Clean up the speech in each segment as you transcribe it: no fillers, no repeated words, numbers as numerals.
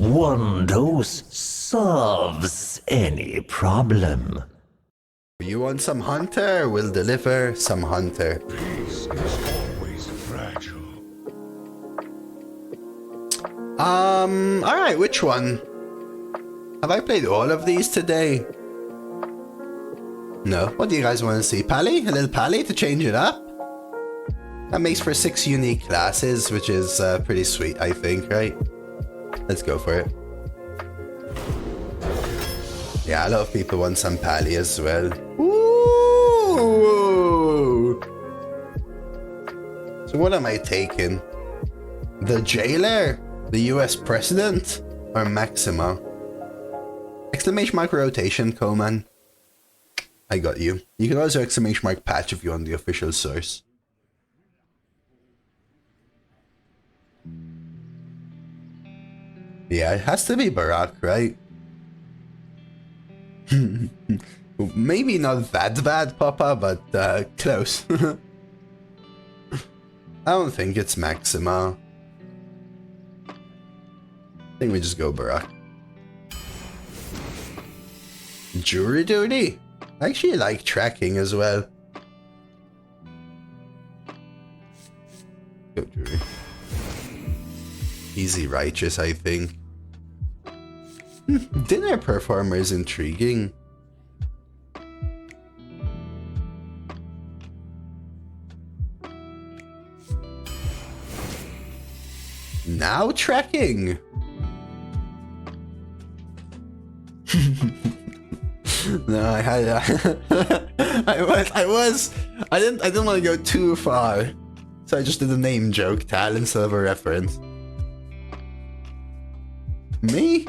One dose solves any problem. You want some Hunter? We'll deliver some Hunter. Peace is always fragile. Alright, which one? Have I played all of these today? No. What do you guys want to see? Pally? A little Pally to change it up? That makes for 6 unique classes, which is pretty sweet, I think, right? Let's go for it. Yeah, a lot of people want some Pally as well. Ooh! So what am I taking? The Jailer? The US President? Or Maxima? Exclamation mark rotation, Coleman. I got you. You can also exclamation mark patch if you want the official source. Yeah, it has to be Barack, right? Maybe not that bad, Papa, but close. I don't think it's Maxima. I think we just go Barack. Jury duty? I actually like tracking as well. Go jury. Easy righteous, I think. Dinner performer is intriguing. Now tracking. No, I had I didn't want to go too far. So I just did a name joke, Tal, instead of a reference. Me?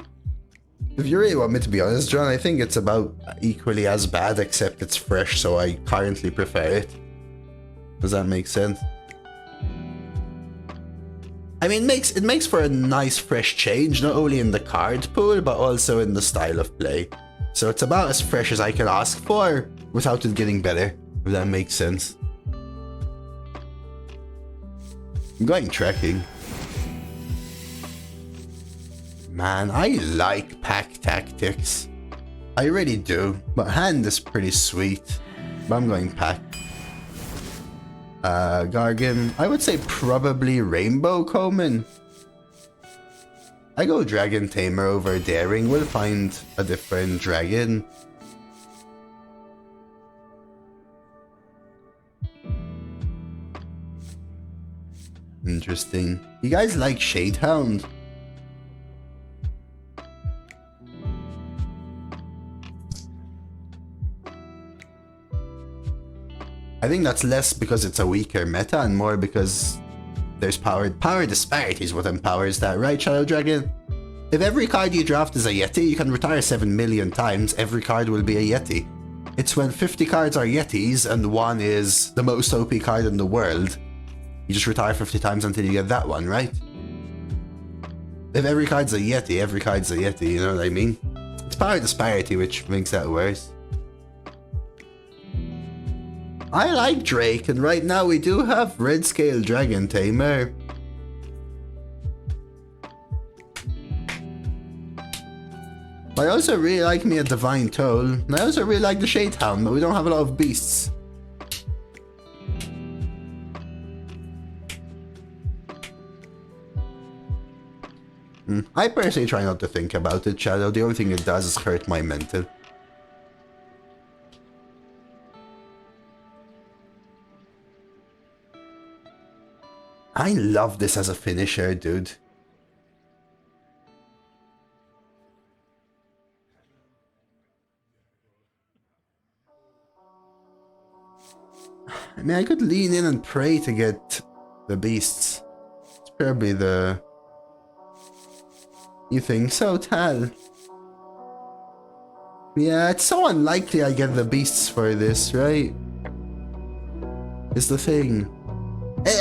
If you really want me to be honest, John, I think it's about equally as bad, except it's fresh, so I currently prefer it. Does that make sense? I mean, it makes for a nice fresh change, not only in the card pool, but also in the style of play. So it's about as fresh as I can ask for, without it getting better, if that makes sense. I'm going tracking. Man, I like pack tactics. I really do, but hand is pretty sweet. But I'm going pack. Gargan. I would say probably Rainbow Coleman. I go Dragon Tamer over Daring. We'll find a different dragon. Interesting. You guys like Shadehound? I think that's less because it's a weaker meta and more because there's power disparity is what empowers that, right, Shadow Dragon? If every card you draft is a Yeti, you can retire 7 million times, every card will be a Yeti. It's when 50 cards are Yetis and one is the most OP card in the world, you just retire 50 times until you get that one, right? If every card's a Yeti, every card's a Yeti, you know what I mean? It's power disparity which makes that worse. I like Drake, and right now we do have Red Scale Dragon Tamer. I also really like me a Divine Toll, and I also really like the Shadehound, but we don't have a lot of beasts. I personally try not to think about it, Shadow. The only thing it does is hurt my mental. I love this as a finisher, dude. I mean, I could lean in and pray to get the beasts. It's probably the... You think so, Tal? Yeah, it's so unlikely I get the beasts for this, right? Is the thing.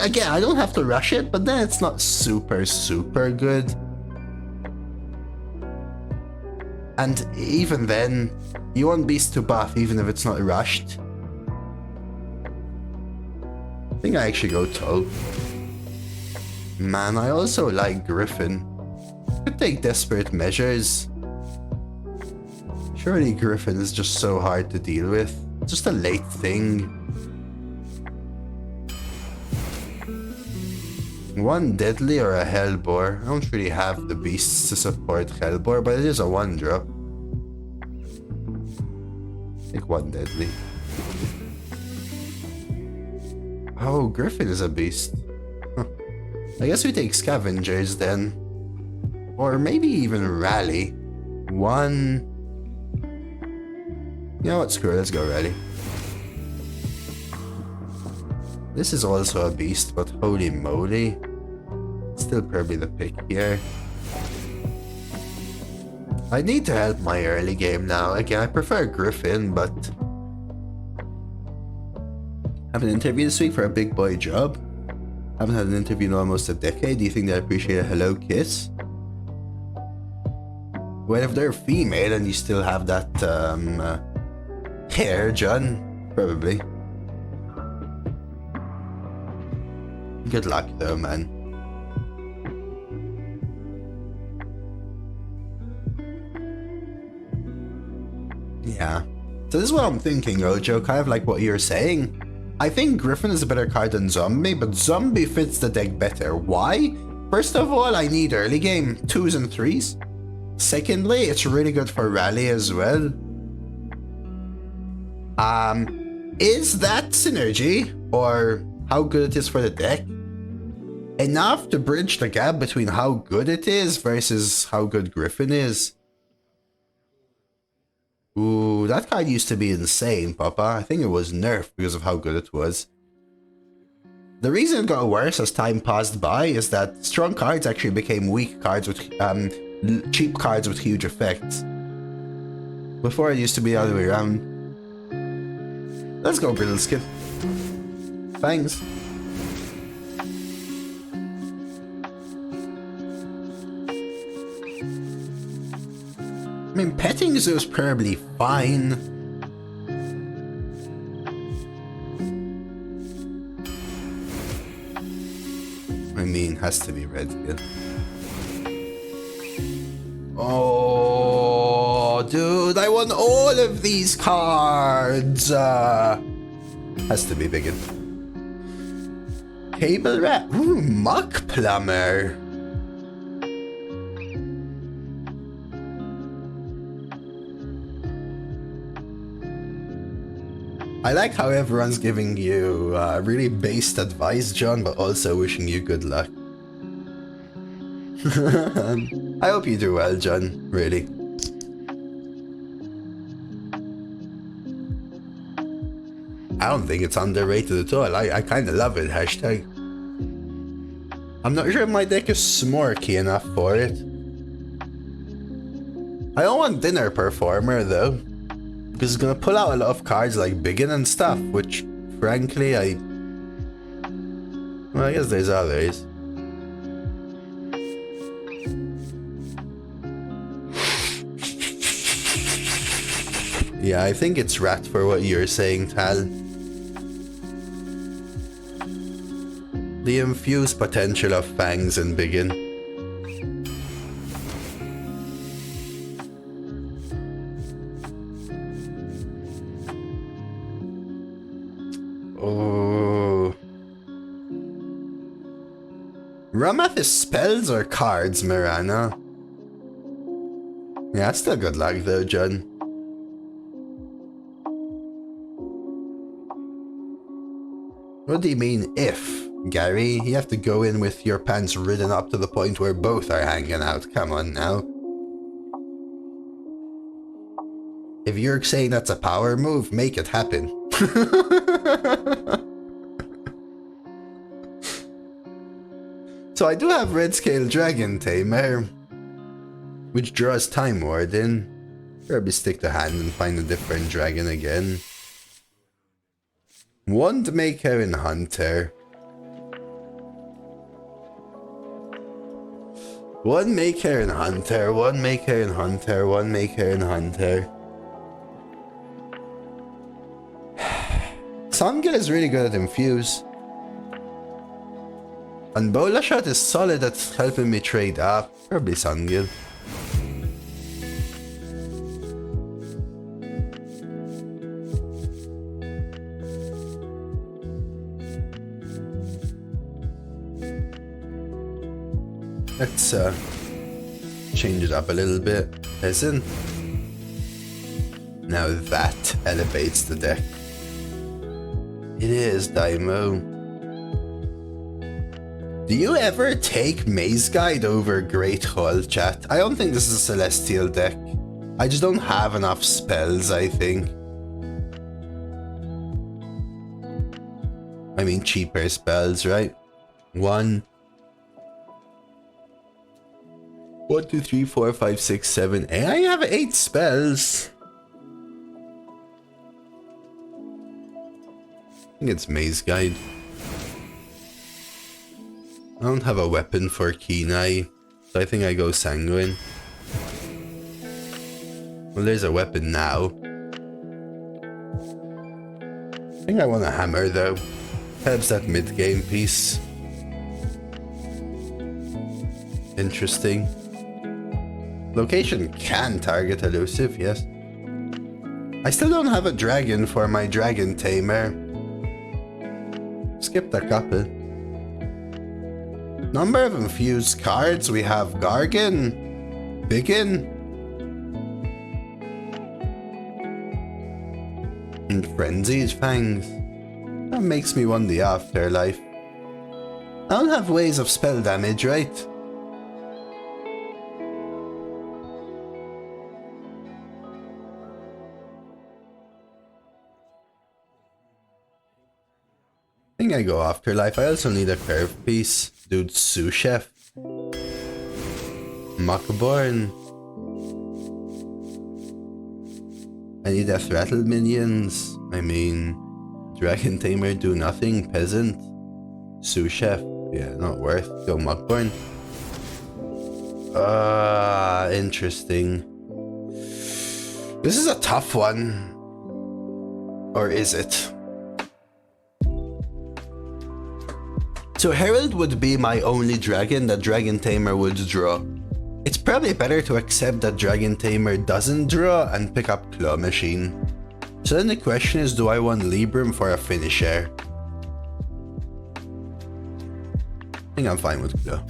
Again, I don't have to rush it, but then it's not super good. And even then, you want beast to buff even if it's not rushed. I think I actually go Toll. Man, I also like Griffin. Could take desperate measures. Surely Griffin is just so hard to deal with. Just a late thing. One deadly or a hellbore. I don't really have the beasts to support hellbore, but it is a 1-drop. Take one deadly. Oh, Griffin is a beast. Huh. I guess we take scavengers then. Or maybe even rally. One. You know what? Screw it. Let's go rally. This is also a beast, but holy moly. Still probably the pick here. I need to help my early game now. Again, I prefer Griffin, but... I have an interview this week for a big boy job. Haven't had an interview in almost a decade. Do you think they appreciate a hello kiss? Well, if they're female and you still have that hair, John, probably. Good luck though, man. Yeah. So this is what I'm thinking, Ojo, kind of like what you're saying. I think Griffin is a better card than Zombie, but Zombie fits the deck better. Why? First of all, I need early game 2s and 3s. Secondly, it's really good for rally as well. Is that synergy, or how good it is for the deck, enough to bridge the gap between how good it is versus how good Griffin is? Ooh, that card used to be insane, Papa. I think it was nerfed because of how good it was. The reason it got worse as time passed by is that strong cards actually became weak cards with cheap cards with huge effects. Before it used to be the other way around. Let's go, Brittleskip. Thanks. I mean, petting zoo is probably fine. I mean, has to be red again. Oh, dude, I won all of these cards. Has to be bigger. Cable rat. Ooh, muck plumber. I like how everyone's giving you really based advice, John, but also wishing you good luck. I hope you do well, John, really. I don't think it's underrated at all. I kind of love it, hashtag. I'm not sure if my deck is smorky enough for it. I don't want Dinner Performer, though. Because it's gonna pull out a lot of cards like Biggin and stuff, which, frankly, well, I guess there's others. Yeah, I think it's rat for what you're saying, Tal. The infused potential of Fangs and Biggin. Oh. Ramath is spells or cards, Mirana? Yeah, still good luck though, John. What do you mean, if, Gary? You have to go in with your pants ridden up to the point where both are hanging out. Come on now. If you're saying that's a power move, make it happen. So I do have Red Scale Dragon Tamer, which draws Time Warden. Probably stick to hand and find a different dragon again. Wandmaker and Hunter. One Maker and Hunter, one Maker and Hunter, one Maker and Hunter. Songil is really good at Infuse. And Bola Shot is solid at helping me trade up. Probably Sungil. Let's change it up a little bit. Peasant. Now that elevates the deck. It is Daimo. Do you ever take Maze Guide over Great Hall, chat? I don't think this is a Celestial deck. I just don't have enough spells, I think. I mean cheaper spells, right? 1, 2, 3, 4, 5, 6, 7, 8. I have 8 spells. I think it's Maze Guide. I don't have a weapon for Kenai, so I think I go Sanguine. Well, there's a weapon now. I think I want a hammer though. Helps that mid-game piece. Interesting. Location can target elusive, yes. I still don't have a dragon for my dragon tamer. Skipped a couple. Number of infused cards, we have Gargan, Biggin, and Frenzied Fangs. That makes me want the afterlife. I don't have ways of spell damage, right? I think I go afterlife. I also need a curve piece. Dude, Sous Chef. Muckborn. I need Death Rattle minions. I mean, Dragon Tamer do nothing. Peasant. Sous Chef. Yeah, not worth. Go Muckborn. Interesting. This is a tough one. Or is it? So Herald would be my only dragon that Dragon Tamer would draw. It's probably better to accept that Dragon Tamer doesn't draw and pick up Claw Machine. So then the question is, do I want Libram for a finisher? I think I'm fine with Claw.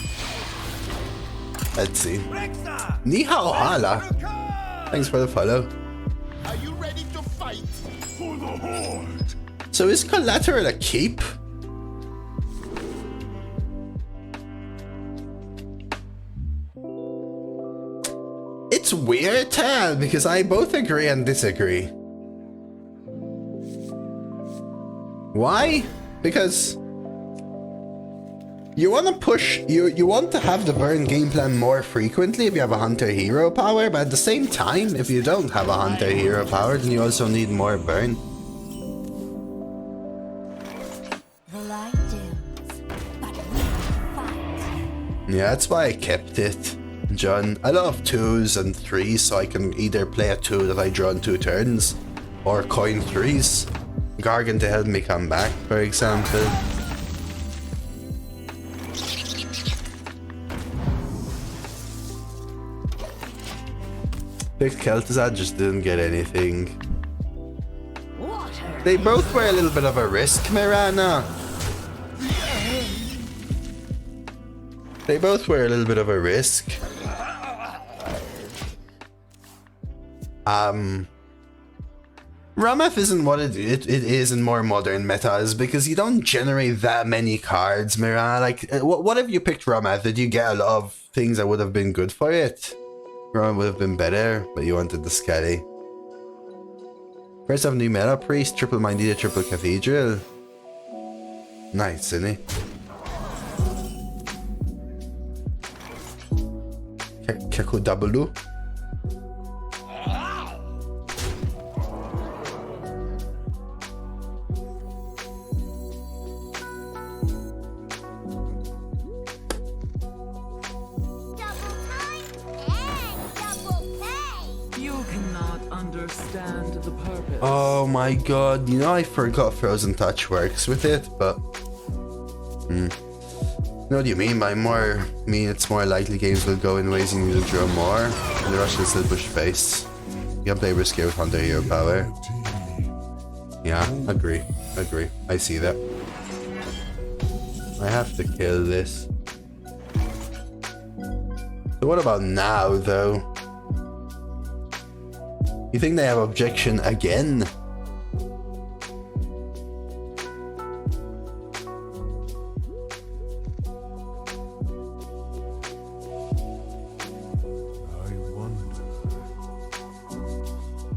Let's see. Ni hao hala. Thanks for the follow. Are you ready to fight? For the Horde! So is Collateral a keep? It's weird, Tal, because I both agree and disagree. Why? Because you want to push, you want to have the burn game plan more frequently if you have a Hunter hero power, but at the same time, if you don't have a Hunter hero power, then you also need more burn. The light dims, but we fight. Yeah, that's why I kept it, John. I love 2s and 3s, so I can either play a 2 that I draw in 2 turns, or coin 3s. Gargan to help me come back, for example. Picked Kel'Thuzad, just didn't get anything. They both were a little bit of a risk, Mirana. They both were a little bit of a risk. Rameth isn't what it is in more modern metas, because you don't generate that many cards, Mirana. Like, what if you picked Rameth? Did you get a lot of things that would have been good for it? Rameth would have been better, but you wanted the Skelly. First of new meta priest, triple minded, triple cathedral. Nice, isn't it? Keku W. Oh my god, you know I forgot Frozen Touch works with it, but... know what you mean by more? I mean, it's more likely games will go in ways you need to draw more, and the rush will still push face. You can play risky with Hunter Hero Power. Yeah, agree. I see that. I have to kill this. So what about now, though? You think they have objection again?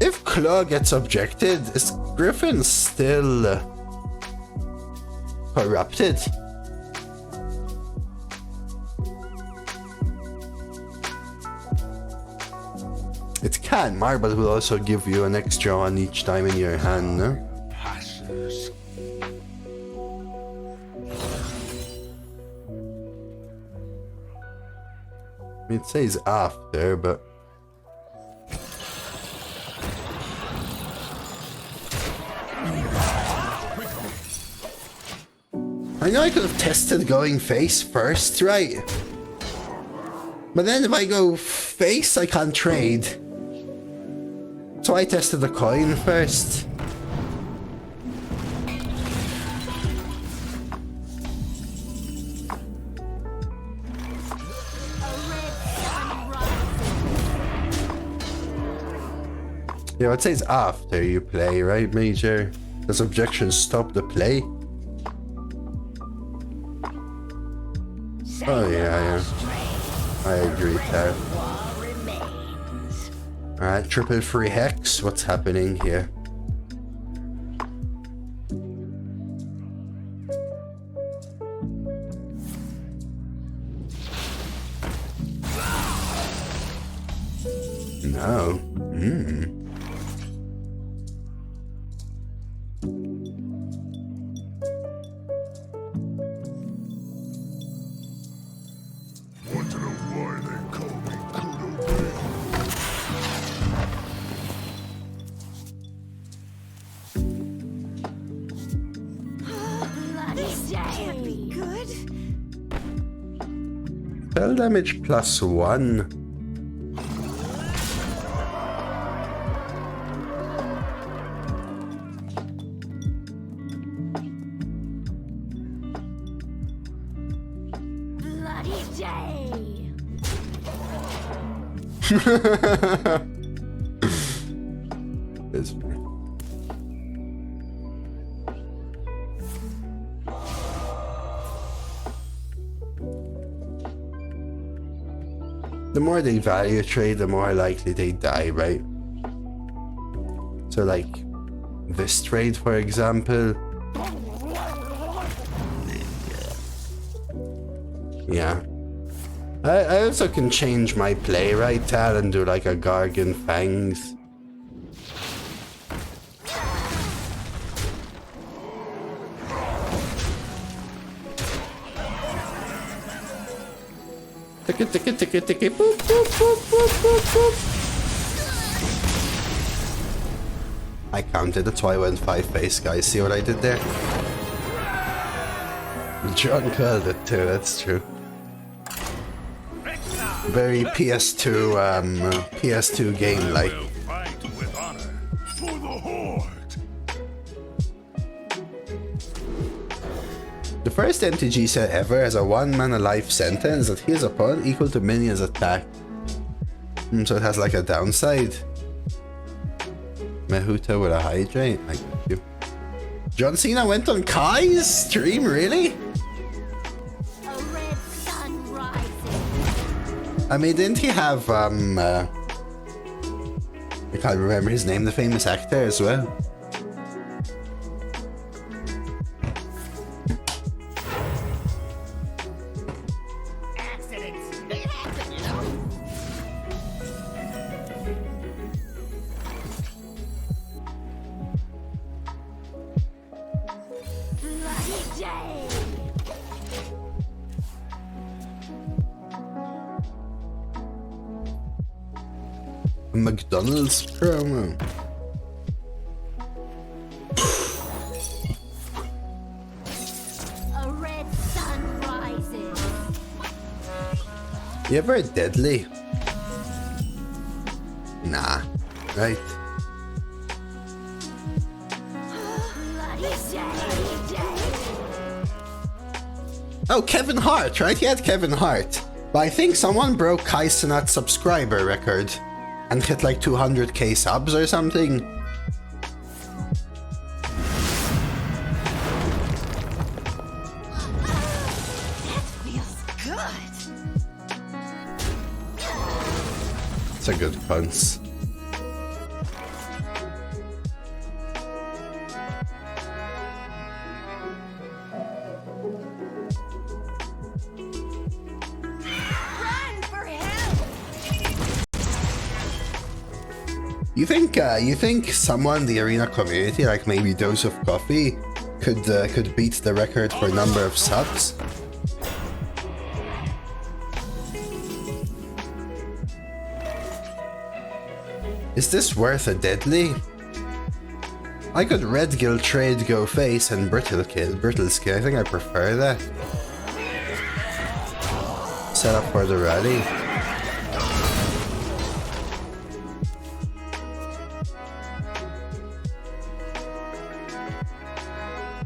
If Claw gets objected, is Griffin still corrupted? It can. Marble will also give you an extra one each time in your hand, no? Passes. It says after, but... I know I could have tested going face first, right? But then if I go face, I can't trade. So I tested the coin first. Yeah, it says after you play, right, Major? Does objection stop the play? Oh yeah. I agree, Ted. Alright, triple free hex. What's happening here? No. Want to know why they call me Kudo Bill? Can't be good. Spell damage +1. Bloody day. It's fine. The more they value trade, the more likely they die, right? So like this trade, for example. Yeah. I also can change my play, right, Tal, and do like a Gargan Fangs. Ticket, boop, boop, boop, boop, boop, boop. I counted, that's why I went 5 face, guys. See what I did there? John called it too, that's true. Very PS2 game like. Will fight with honor for the Horde. The first MTG set ever has a 1-mana life sentence that heals opponent equal to minion's attack. So it has like a downside. Mehuta with a hydrate. I got you. John Cena went on Kai's stream, really? A red sun rising. I mean, didn't he have I can't remember his name, the famous actor as well. Accidents. They happen, you know. Bloody day. A McDonald's promo. A red sun rising. You ever deadly? Nah. Right. Oh, Kevin Hart, right? He had Kevin Hart. But I think someone broke Kaisenat's subscriber record and hit like 200k subs or something. That feels good. It's a good punch. Run for help. You think someone in the arena community, like maybe DoseofCoffee, could beat the record for number of subs? Is this worth a deadly? I could red gill trade go face and brittle skin. I think I prefer that. Set up for the rally.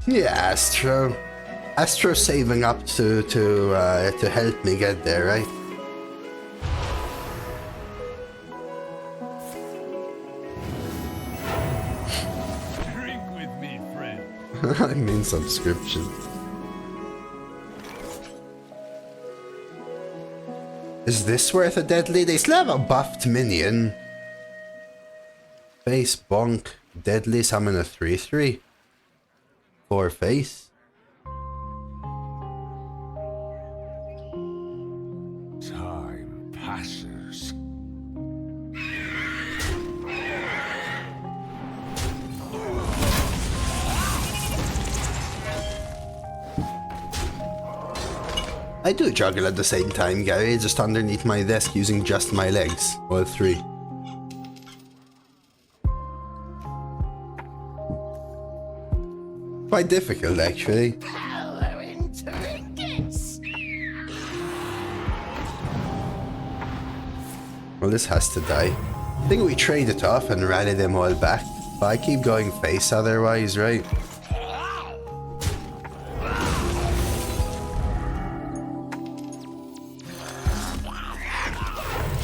Yeah, Astro. Astro saving up to help me get there, right? Drink with me, friend. I mean subscription. Is this worth a deadly? They still have a buffed minion. Face bonk. Deadly summon a 3/3. 4 face. Time passes. I do juggle at the same time, Gary, just underneath my desk using just my legs. All 3. Quite difficult, actually. Power in trinkets. Well, this has to die. I think we trade it off and rally them all back. But I keep going face otherwise, right?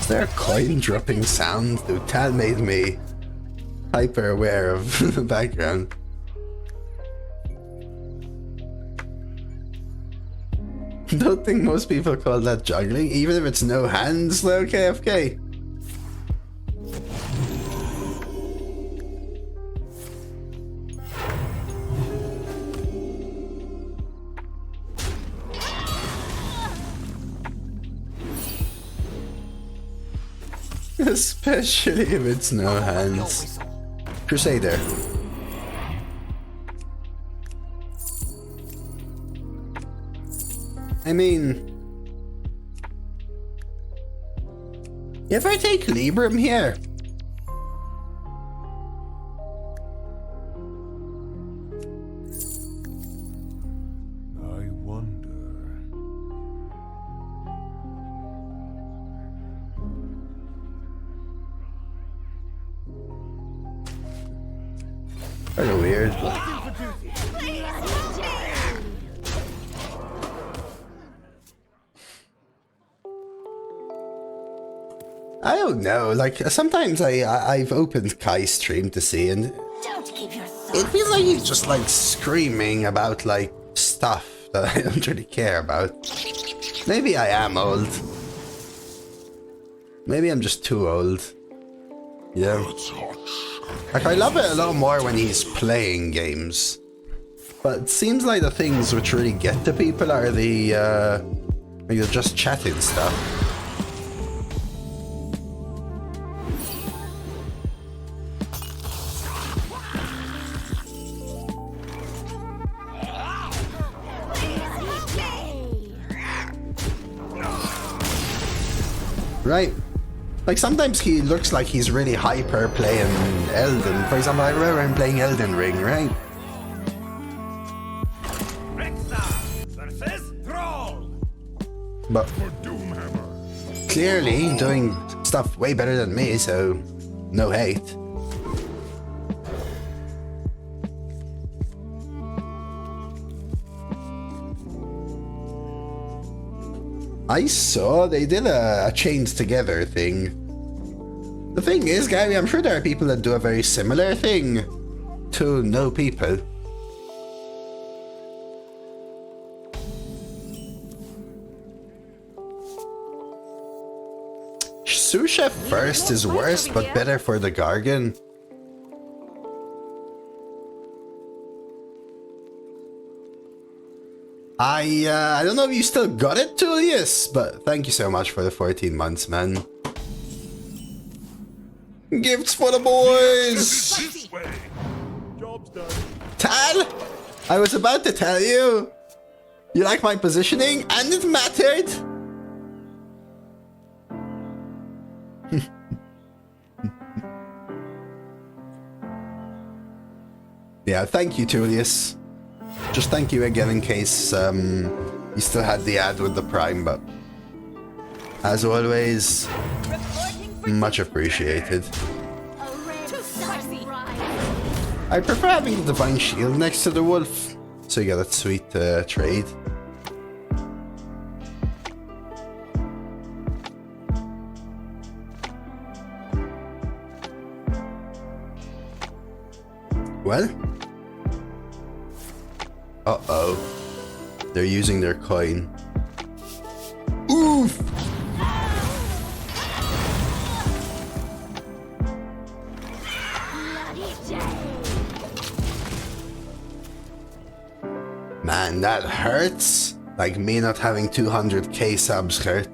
Is there a coin dropping sound? Dude, that made me hyper aware of the background. Don't think most people call that juggling, even if it's no hands, though, KFK. Especially if it's no hands. Crusader. I mean... You ever take Libram here? I wonder. Kind of weird. I don't know, like, sometimes I've opened Kai's stream to see, and Don't keep your it feels like he's just, like, screaming about, like, stuff that I don't really care about. Maybe I am old. Maybe I'm just too old. Yeah. Like, I love it a lot more when he's playing games. But it seems like the things which really get to people are the, like the just chatting stuff. Right? Like, sometimes he looks like he's really hyper playing Elden. For example, I remember him playing Elden Ring, right? Versus Troll. But For Doomhammer. clearly doing stuff way better than me, so no hate. I saw they did a chained together thing. The thing is, Gary, I'm sure there are people that do a very similar thing to no people. Sous chef first is worse, but better for the Gargan. I don't know if you still got it, Tullius, but thank you so much for the 14 months, man. Gifts for the boys! This way. Job's done. Tal! I was about to tell you! You like my positioning? And it mattered! Yeah, thank you, Tullius. Just thank you again in case you still had the ad with the Prime, but as always, much appreciated. I prefer having the Divine Shield next to the Wolf, so you get that sweet trade. Well? Uh-oh. They're using their coin. Oof! Man, that hurts. Like me not having 200k subs hurt.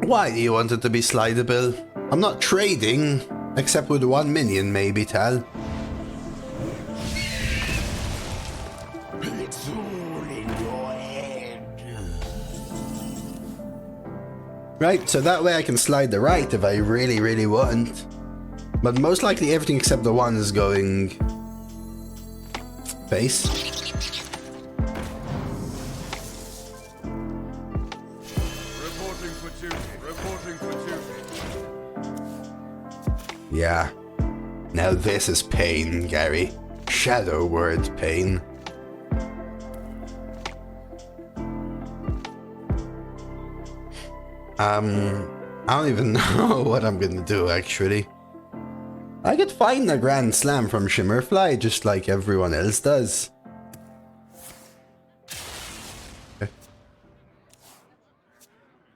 Why do you want it to be slidable? I'm not trading, except with 1 minion maybe, Tal. It's all in your head. Right, so that way I can slide the right if I really, really want. But most likely everything except the 1 is going face. Reporting for duty. Reporting for duty. Yeah. Now this is pain, Gary. Shadow word pain. I don't even know what I'm gonna do, actually. I could find a Grand Slam from Shimmerfly, just like everyone else does. Okay.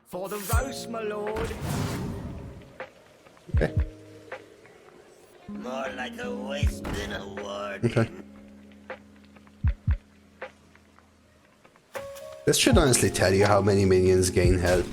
For the roast, my lord. Okay. More like a wisp than a word. Okay. This should honestly tell you how many minions gain health.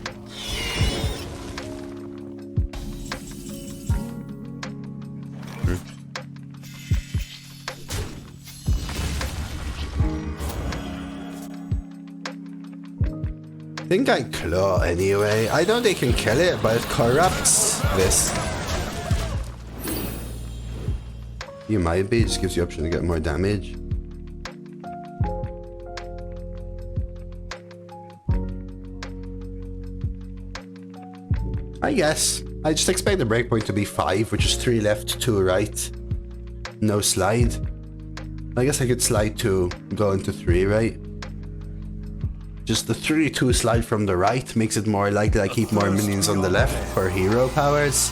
I think I claw anyway. I know they can kill it, but it corrupts this. You might be, it just gives you the option to get more damage. I guess. I just expect the breakpoint to be 5, which is 3 left, 2 right. No slide. I guess I could slide 2, go into 3, right? Just the 3-2 slide from the right makes it more likely I keep more minions on the left for hero powers.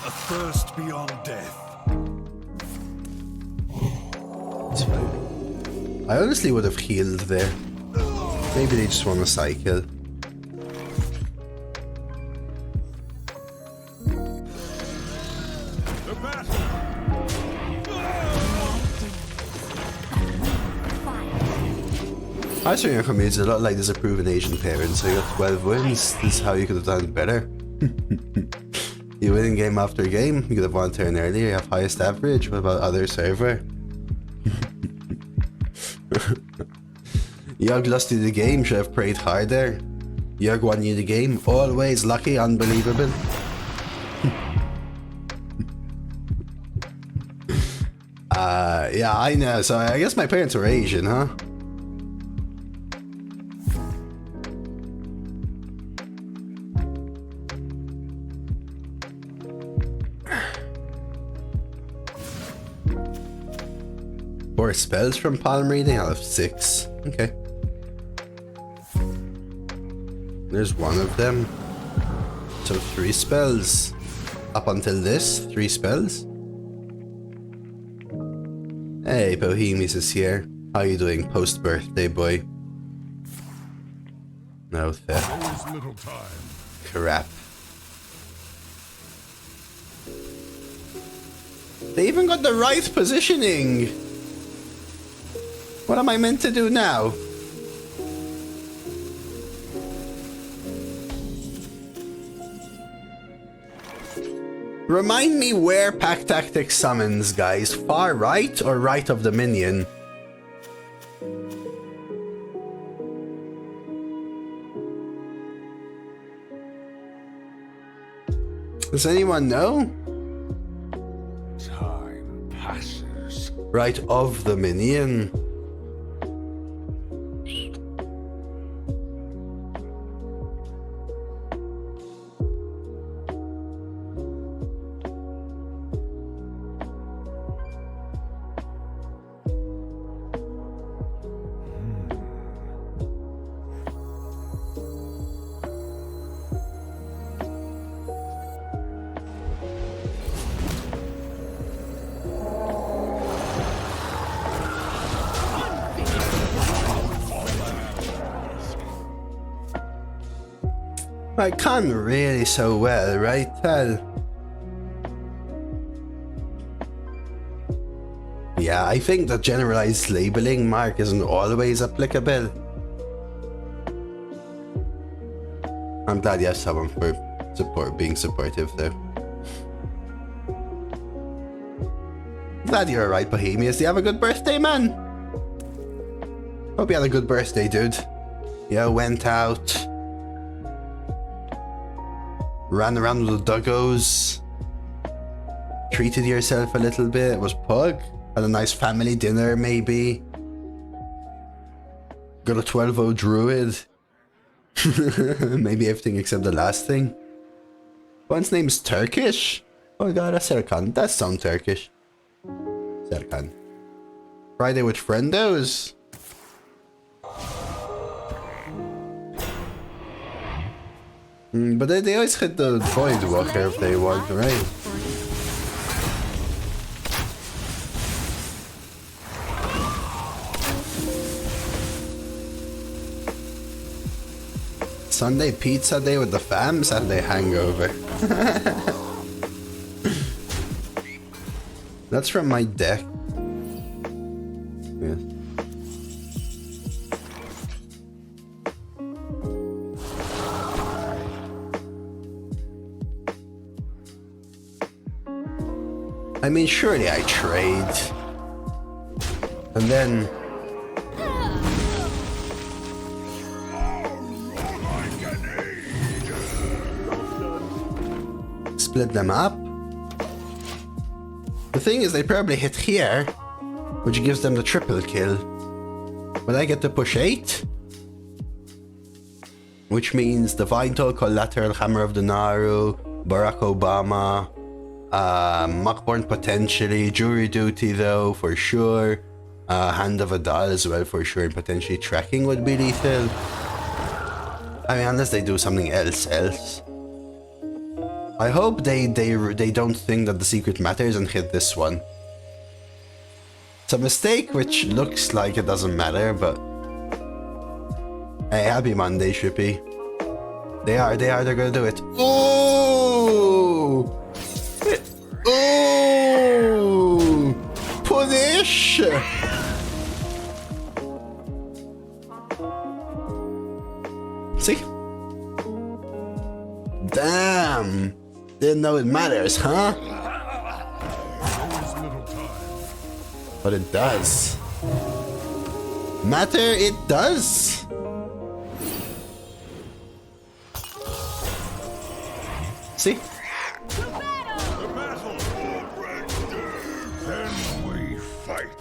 A thirst beyond death. It's fine. I honestly would have healed there. Maybe they just want to cycle. I saw your community a lot like disapproving Asian parents, so you got 12 wins. This is how you could have done better. You win game after game, you could have won turn earlier, you have highest average. What about other server? Yog lost to the game, should have prayed harder. You're one new the game. Always lucky, unbelievable. Yeah, I know. So I guess my parents were Asian, huh? Four spells from palm reading. I'll have 6. Okay. There's one of them. So 3 spells. Up until this, 3 spells. Hey, Bohemius is here. How you doing post-birthday, boy? No theft. Always little time. Crap. They even got the right positioning! What am I meant to do now? Remind me where Pack Tactics summons, guys. Far right or right of the minion? Does anyone know? Time passes. Right of the minion. I can't really so well, right, Tal? Yeah, I think the generalized labeling mark isn't always applicable. I'm glad you have someone for being supportive, though. Glad you're alright, Bohemius. Do you have a good birthday, man? Hope you had a good birthday, dude. Yeah, went out. Ran around with the doggos. Treated yourself a little bit. Was pug. Had a nice family dinner, maybe. Got a 12-0 druid. Maybe everything except the last thing. One's name's Turkish. Oh god, that's Serkan. That sounds Turkish. Serkan. Friday with friendos. But they always hit the Void Walker if they want, right? Sunday pizza day with the fam, Saturday hangover. That's from my deck. Yes. I mean, surely I trade. And then... split them up. The thing is, they probably hit here, which gives them the triple kill. But I get to push 8. Which means Divine Toll, Collateral, Hammer of the Naru, Barack Obama, Muckborn potentially, Jury Duty though, for sure. Hand of Adal as well, for sure, and potentially Tracking would be lethal. I mean, unless they do something else. I hope they don't think that the secret matters and hit this one. It's a mistake, which looks like it doesn't matter, but... Hey, happy Monday, Shippy. They're gonna do it. Oh! Oh! Punish! See? Damn! Didn't know it matters, huh? But it does. Matter, it does. See? The battle already. Then we fight.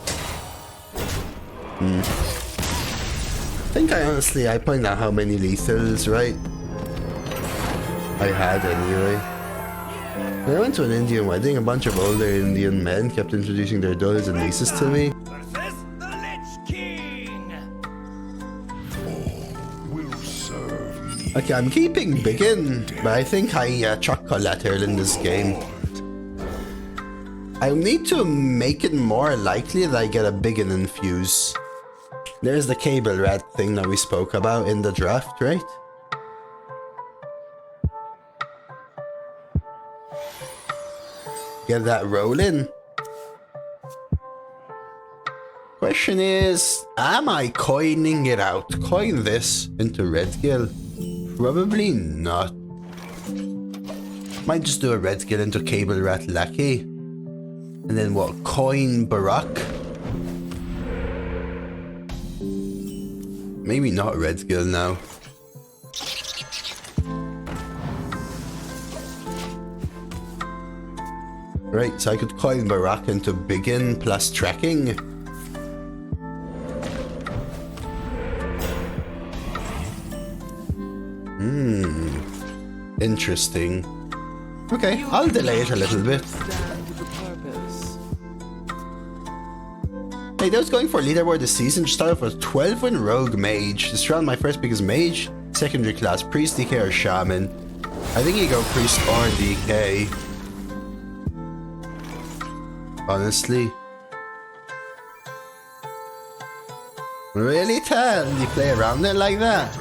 I think I pointed out how many lethals, right? I had anyway. When I went to an Indian wedding, a bunch of older Indian men kept introducing their daughters and nieces to me. Versus the Lich King. Will serve me. Okay, I'm keeping Biggin, but I think I chuck collateral in this game. I need to make it more likely that I get a Biggin infuse. There's the cable rat thing that we spoke about in the draft, right? Get that rolling. Question is, am I coining it out? Coin this into Red Gill? Probably not. Might just do a Red Gill into Cable Rat Lackey. And then what? Coin Barack? Maybe not Red Gill now. Right, so I could coin Barack into Biggin plus tracking. Interesting. Okay, I'll delay it a little bit. Hey, those going for leaderboard this season just started with 12 win Rogue Mage. This round my first pick is Mage, secondary class, Priest, DK or Shaman. I think you go Priest or DK. Honestly. Really, Tal? You play around it like that?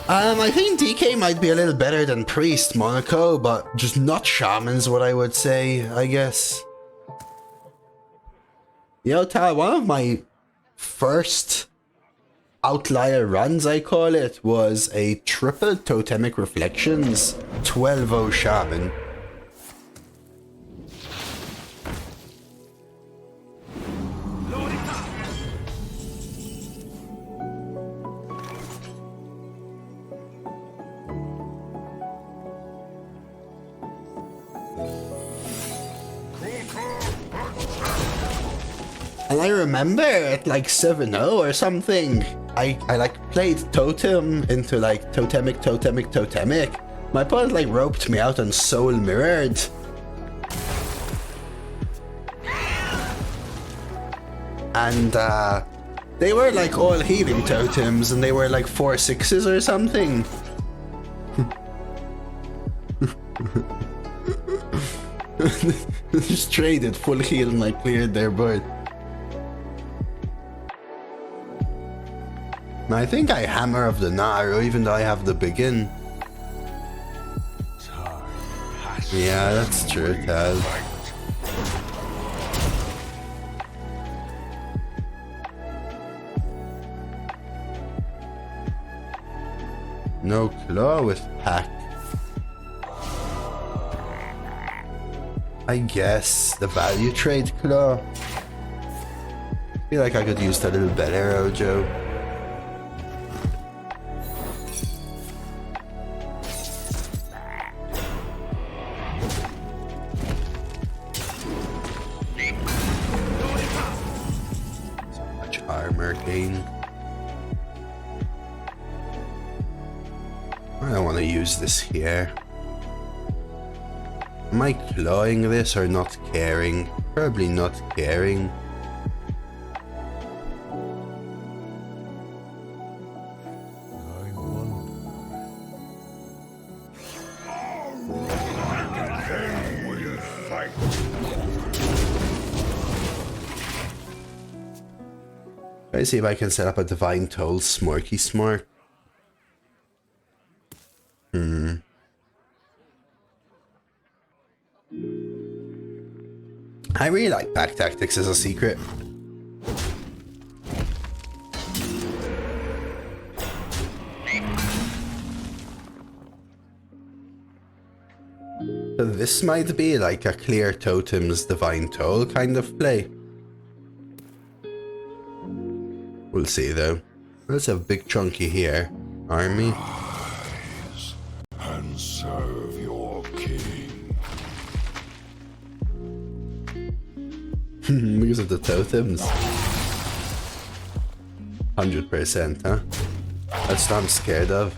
I think DK might be a little better than Priest, Monaco, but just not Shaman's what I would say, I guess. Yo, Tal, one of my first outlier runs, I call it, was a triple Totemic Reflections 12-0 Shaman. And I remember at like 7-0 or something, I like played Totem into like Totemic. My opponent like roped me out and Soul Mirrored. And they were like all healing totems and they were like 4/6s or something. Just traded full heal and I cleared their board. Now I think I Hammer of the Naru even though I have the Begin. Yeah, that's true, Tal. No claw with pack. I guess the value trade claw. I feel like I could use that a little better, Ojo. So much armor gain. I don't want to use this here. Am I clawing this or not caring? Probably not caring. Let's see if I can set up a Divine Toll Smorky Smork. I really like Pack Tactics as a secret. So this might be like a clear totems Divine Toll kind of play. We'll see though. Let's have big chunky here. Army. serve your king. Because of the totems. 100%, huh? That's what I'm scared of.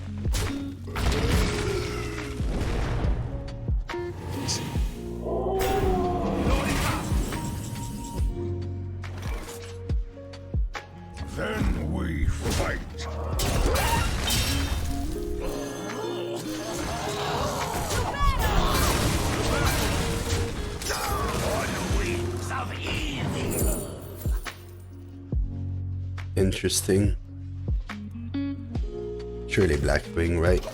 Then we fight. Interesting. Surely Blackwing, right?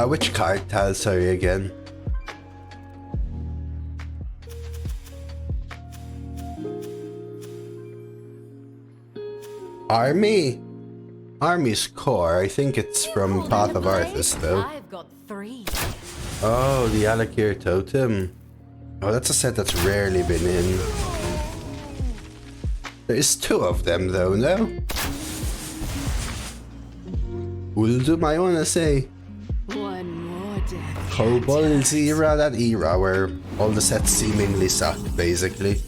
Which card tile, sorry again? Army? Army's core, I think it's from Path of Arthas though. I've got 3. Oh, the Alakir Totem. Oh, that's a set that's rarely been in. There's 2 of them though, no? Uldum, I wanna say. One more death. Kobold's era, that era where all the sets seemingly suck, basically.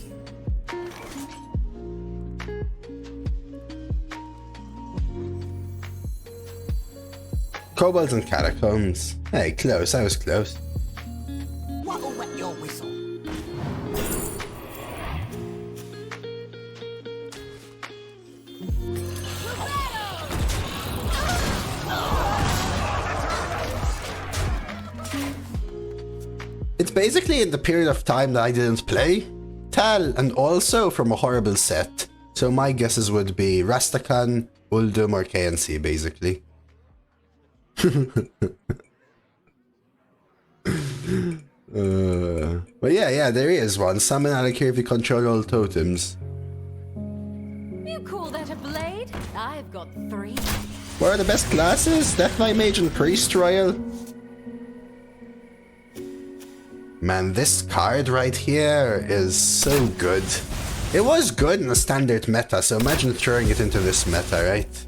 Kobolds and Catacombs. Hey, close, I was close. What'll wet your whistle? It's basically in the period of time that I didn't play Tal, and also from a horrible set. So my guesses would be Rastakhan, Uldum, or KNC, basically. But yeah, there is one. Summon Alakir if you control all totems. You call that a blade? I've got 3. What are the best classes? Death Knight Mage and Priest Royal? Man, this card right here is so good. It was good in the standard meta, so imagine throwing it into this meta, right?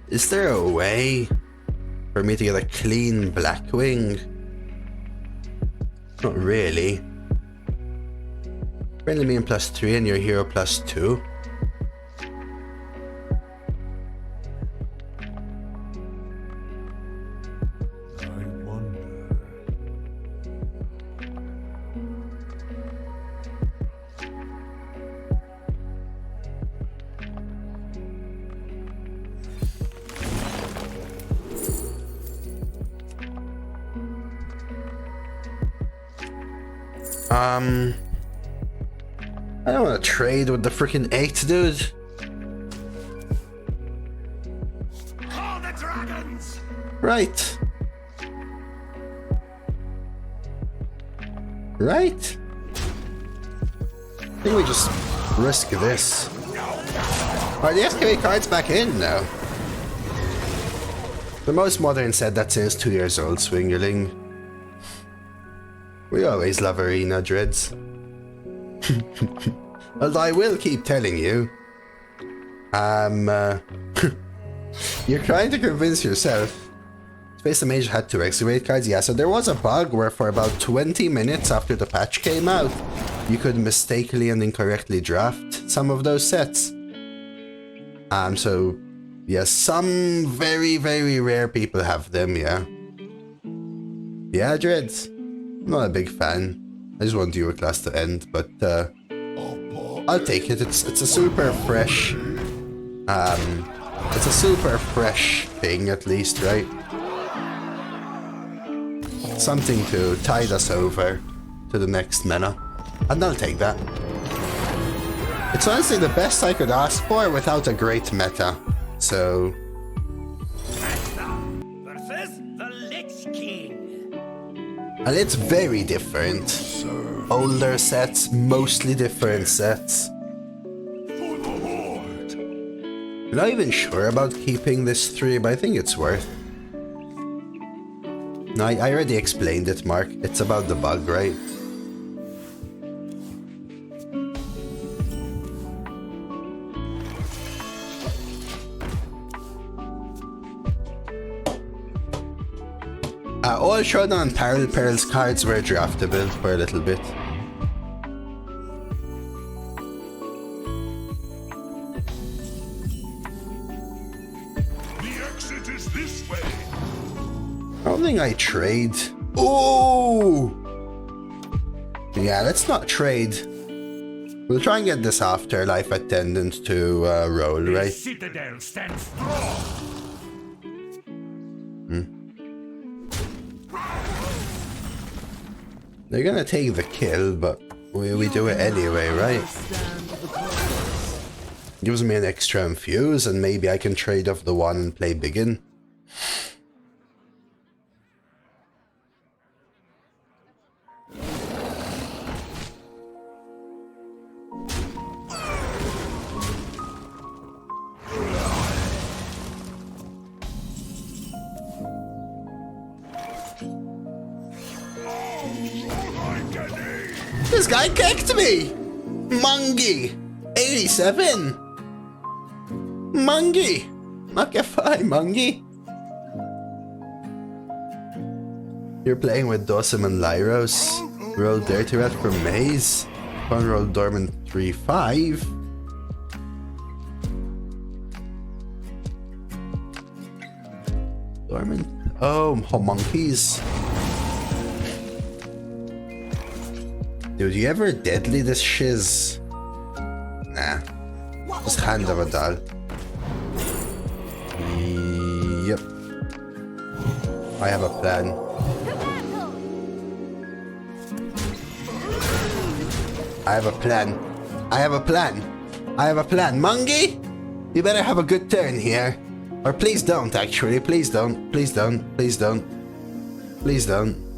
Is there a way for me to get a clean Blackwing? Not really. Friendly mean +3 and your hero +2. I wonder. I don't want to trade with the freaking 8, dude. Call the dragons! Right. Right? I think we just risk this. Alright, the SKA card's back in now. The most modern set that's in is 2 years old, Swingerling. We always love Arena Dreads. Although I will keep telling you, you're trying to convince yourself. Space the Mage had 2 excavate cards, yeah, so there was a bug where for about 20 minutes after the patch came out, you could mistakenly and incorrectly draft some of those sets. So, yeah, some very, very rare people have them, yeah. Yeah, Dreads. I'm not a big fan. I just want Duo class to end, but I'll take it. It's a super fresh. It's a super fresh thing, at least, right? Something to tide us over to the next meta, and I'll take that. It's honestly the best I could ask for without a great meta. So. Versus the Lich King. And it's very different. Older sets, mostly different sets. For the Horde. Not even sure about keeping this 3, but I think it's worth. No, I already explained it, Mark. It's about the bug, right? All Showdown and Parallel Perils cards were draftable for a little bit. The exit is this way. I don't think I trade. Oh! Yeah, let's not trade. We'll try and get this Afterlife Attendant to roll, right? Citadel stands strong. They're gonna take the kill, but we do it anyway, right? Gives me an extra infuse, and maybe I can trade off the 1 and play Biggin. This guy kicked me! Mungie! 87! Mungie! Okay, fine, Mungie. You're playing with Dawson and Lyros. Roll Dirty Rat for Maze. Fun roll Dormant 3-5. Dormant. Oh, monkeys. Dude, you ever deadly this shiz? Nah. Just hand of a doll. Yep. I have a plan. I have a plan. I have a plan. I have a plan. Mungie, you better have a good turn here. Or please don't, actually. Please don't. Please don't. Please don't. Please don't.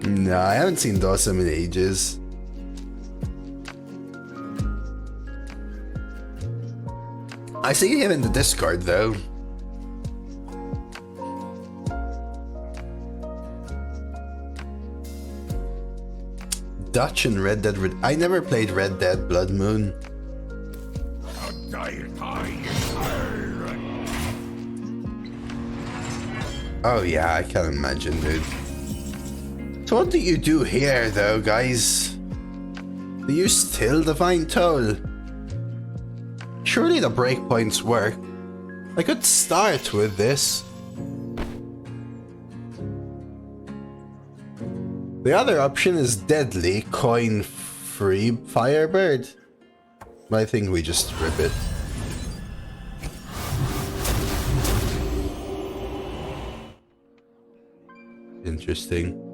No, I haven't seen Dawson in ages. I see him in the Discord, though. Dutch and Red Dead I never played Red Dead Blood Moon. Oh yeah, I can imagine, dude. So what do you do here, though, guys? Do you still Divine Toll? Surely the breakpoints work. I could start with this. The other option is Deadly Coin Free Firebird. I think we just rip it. Interesting.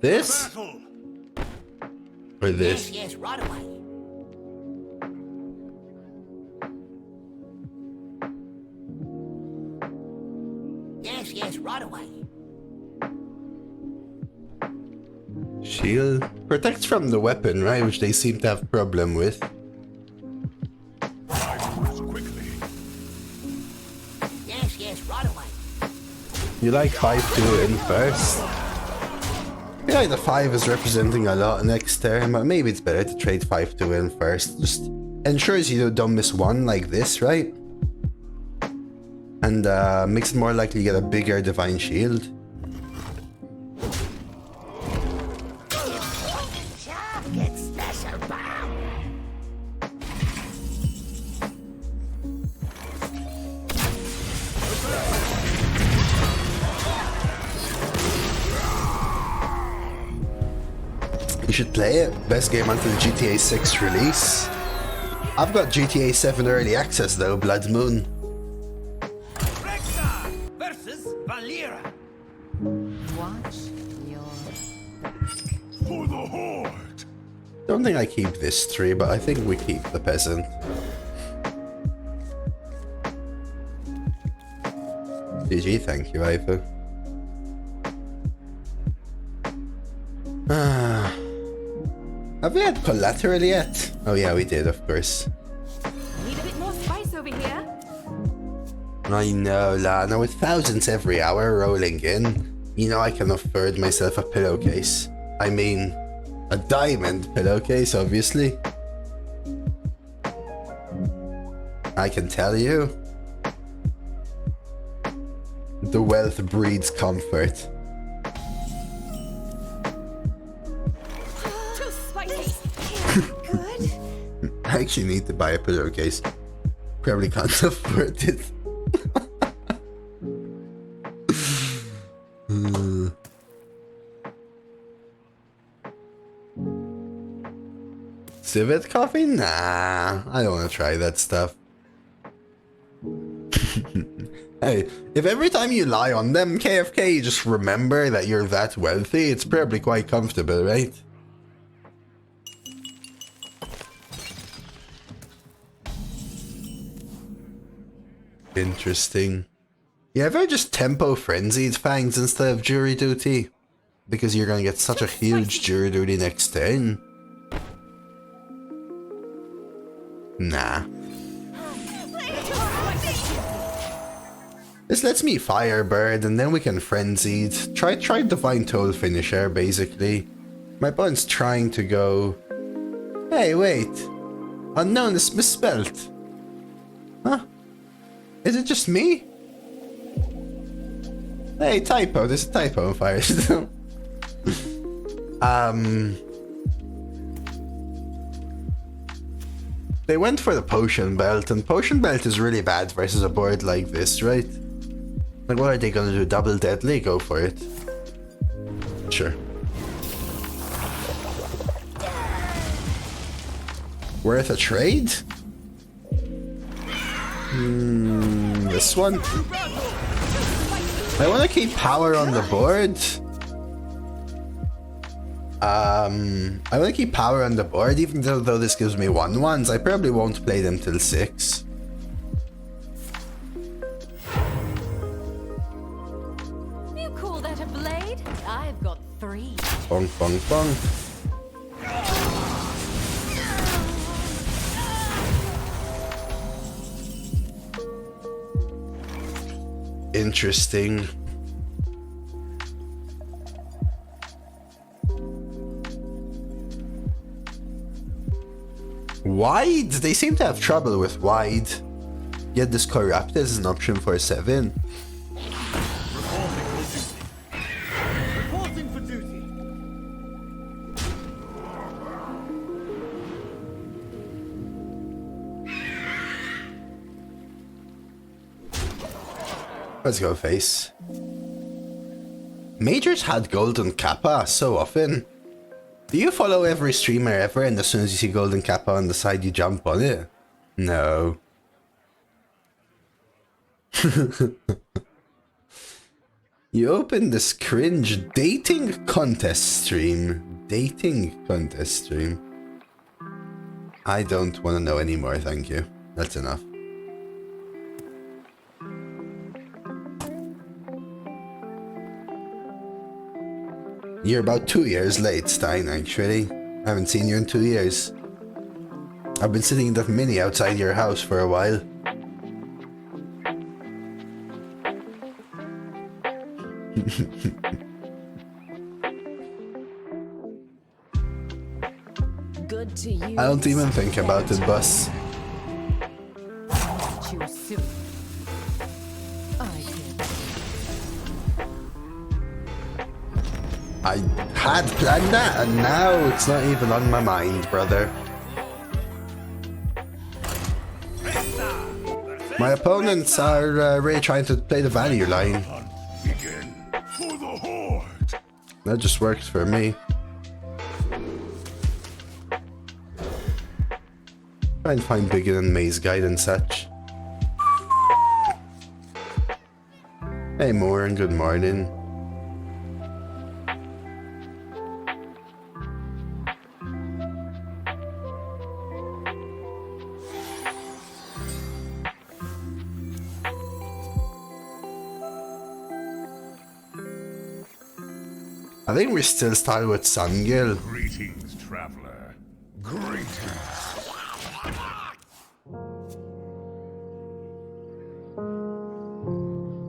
This? Or this? Yes, right away. Yes, right away. Shield protects from the weapon, right? Which they seem to have problem with. Quickly. Yes, right away. You like 5-2 in first? Yeah, the 5 is representing a lot next turn, but maybe it's better to trade 5-2 in first. Just ensures you don't miss one like this, right? And makes it more likely you get a bigger Divine Shield. You should play it. Best game until GTA 6 release. I've got GTA 7 early access though, Blood Moon. Versus Valera. Watch your... For the Horde. Don't think I keep this 3, but I think we keep the Peasant. GG, thank you, Ivo. Have we had collateral yet? Oh yeah, we did, of course. Need a bit more spice over here. I know, Lana, with thousands every hour rolling in, you know I can afford myself a pillowcase. I mean, a diamond pillowcase, obviously. I can tell you. The wealth breeds comfort. Too spicy. Good. I actually need to buy a pillowcase. Probably can't afford it. Civet coffee? Nah, I don't want to try that stuff. Hey, if every time you lie on them, KFK, you just remember that you're that wealthy, it's probably quite comfortable, right? Interesting. You ever just tempo frenzied fangs instead of jury duty? Because you're gonna get such a huge jury duty next turn. Nah. This lets me Firebird and then we can Frenzied. Try Divine Toll Finisher, basically. My opponent's trying to go... Hey, wait. Unknown is misspelled. Huh? Is it just me? Hey, typo. There's a typo in Firestone. They went for the Potion Belt, and Potion Belt is really bad versus a board like this, right? Like, what are they gonna do? Double Deadly? Go for it. Sure. Worth a trade? This one? I want to keep power on the board. I want to keep power on the board, even though this gives me 1/1s. I probably won't play them till 6. You call that a blade? I've got 3. Bonk, bonk, bonk. Interesting. Wide? They seem to have trouble with wide. Yet this Corrupted is an option for 7. Reporting for duty. Let's go face. Majors had Golden Kappa so often. Do you follow every streamer ever and as soon as you see Golden Kappa on the side you jump on it? No. You opened this cringe dating contest stream. Dating contest stream. I don't want to know anymore, thank you. That's enough. You're about 2 years late, Stein, actually. I haven't seen you in 2 years. I've been sitting in that mini outside your house for a while. Good to you. I don't even think about it, boss. Too soon. I did. I had planned that, and now it's not even on my mind, brother. My opponents are really trying to play the value line. Begin for the horde. That just works for me. Try and find bigger than Maze Guide and such. Hey, Moran, good morning. I think we're still starting with Sungil. Greetings, traveler. Greetings.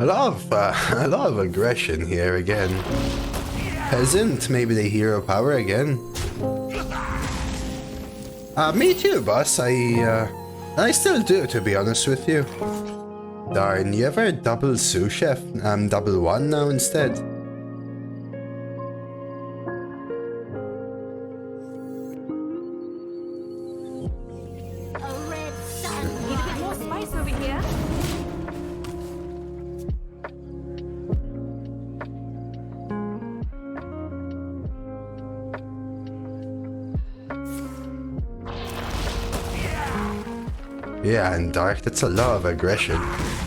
A lot of aggression here again. Peasant, maybe the hero power again. Me too, boss. I still do, to be honest with you. Darn, you ever double sous chef? Double one now instead. A red sun. Need a bit more spice over here. Yeah, and dark, that's a lot of aggression.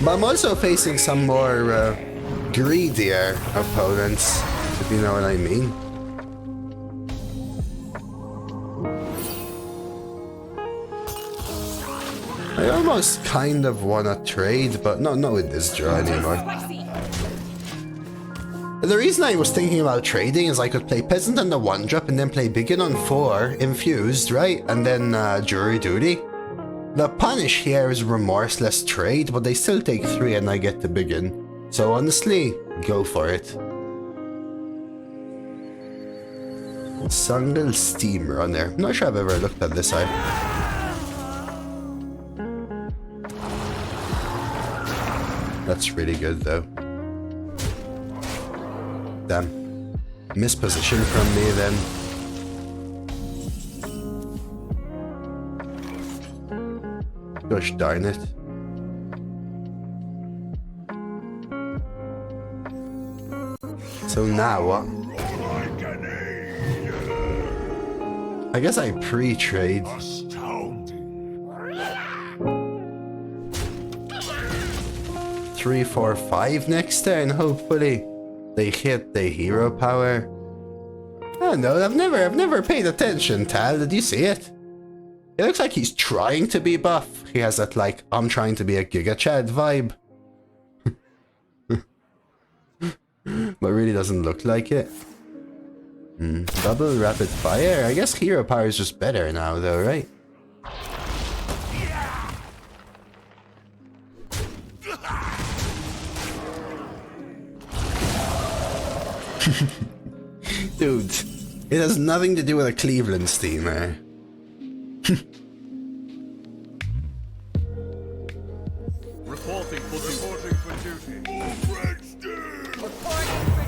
But I'm also facing some more greedier opponents, if you know what I mean. I almost kind of want to trade, but not with this draw anymore. The reason I was thinking about trading is I could play Peasant on the 1-drop and then play Begin on 4, Infused, right? And then Jury Duty. The punish here is Remorseless Trade, but they still take 3 and I get to Begin. So honestly, go for it. Sungil Steam Runner. I'm not sure I've ever looked at this side. That's really good though. Damn. Misposition from me then. Gosh darn it. So now what? I guess I pre-trade. Astounding. 3, 4, 5 next turn, hopefully. They hit the hero power. I don't know, I've never paid attention, Tal. Did you see it? It looks like he's trying to be buff. He has that, like, I'm trying to be a Giga Chad vibe. But really doesn't look like it. Double rapid fire? I guess hero power is just better now, though, right? Dude, it has nothing to do with a Cleveland steamer. Reporting for duty. Reporting for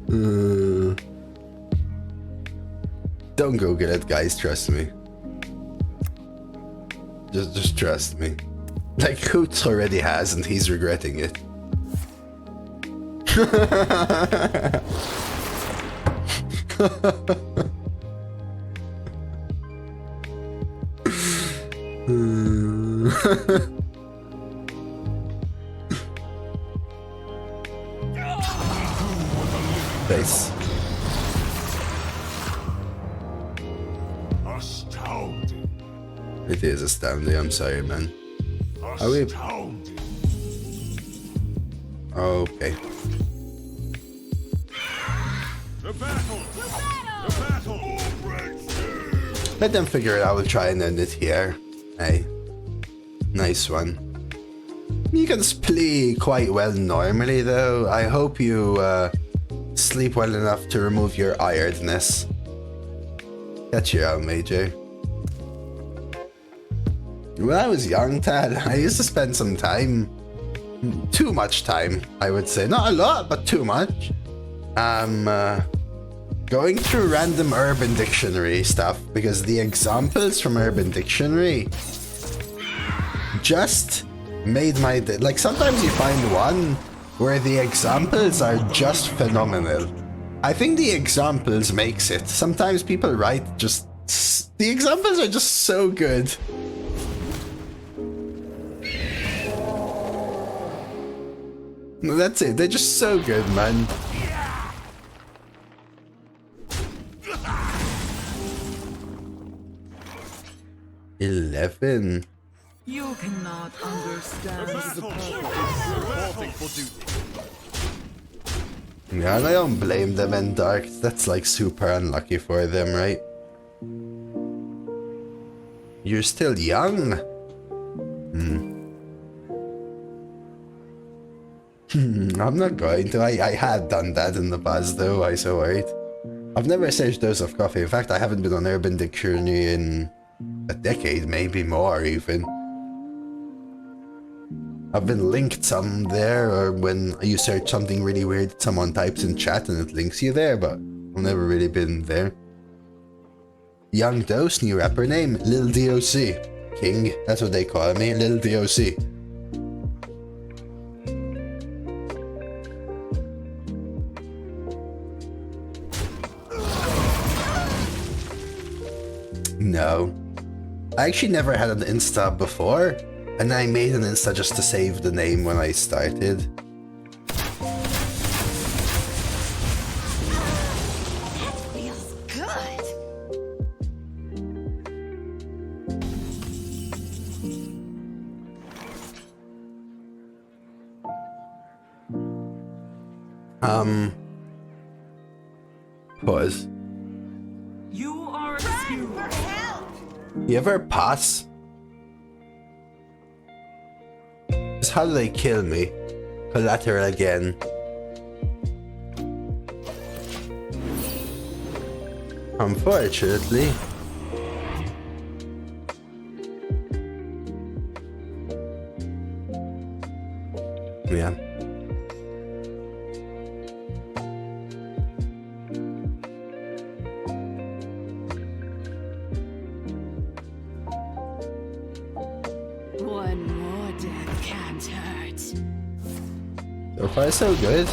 duty. Don't Google it, guys, trust me. Just trust me. Like, Hoots already has and he's regretting it. Face. Astounding. It is astounding, I'm sorry, man. Are we... Astounding. Okay. The battle. The battle. Let them figure it out, we'll try and end it here. Hey. Nice one. You can play quite well normally, though. I hope you sleep well enough to remove your ironedness. Catch you out, Major. When I was young, Tad, I used to spend some time, too much time, I would say. Not a lot, but too much. Going through random Urban Dictionary stuff, because the examples from Urban Dictionary just made my day. Like, sometimes you find one where the examples are just phenomenal. I think the examples makes it. Sometimes people write just... The examples are just so good. No, that's it. They're just so good, man. $11. You cannot understand the purpose. Reporting for duty. Yeah, and I don't blame them in Dark. That's like super unlucky for them, right? You're still young. I'm not going to. I had done that in the past though, I so worried. I've never searched DoseofCoffee. In fact, I haven't been on Urban Dictionary in a decade, maybe more even. I've been linked some there, or when you search something really weird, someone types in chat and it links you there, but I've never really been there. Young Dose, new rapper name, Lil DOC. King, that's what they call me, Lil DOC. No. I actually never had an Insta before, and I made an Insta just to save the name when I started. That feels good. Pause. You are You ever pass? Just how do they kill me? Collateral again. Unfortunately. Yeah. One more death can't hurt. So far so good.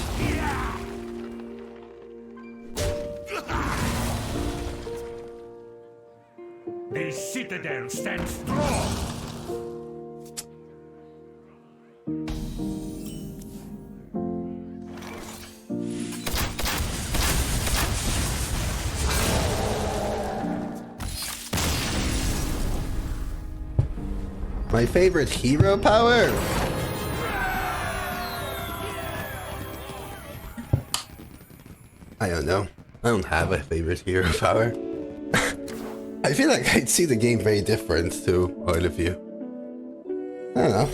The citadel stands strong. My favorite hero power? I don't know. I don't have a favorite hero power. I feel like I'd see the game very different to all of you. I don't know.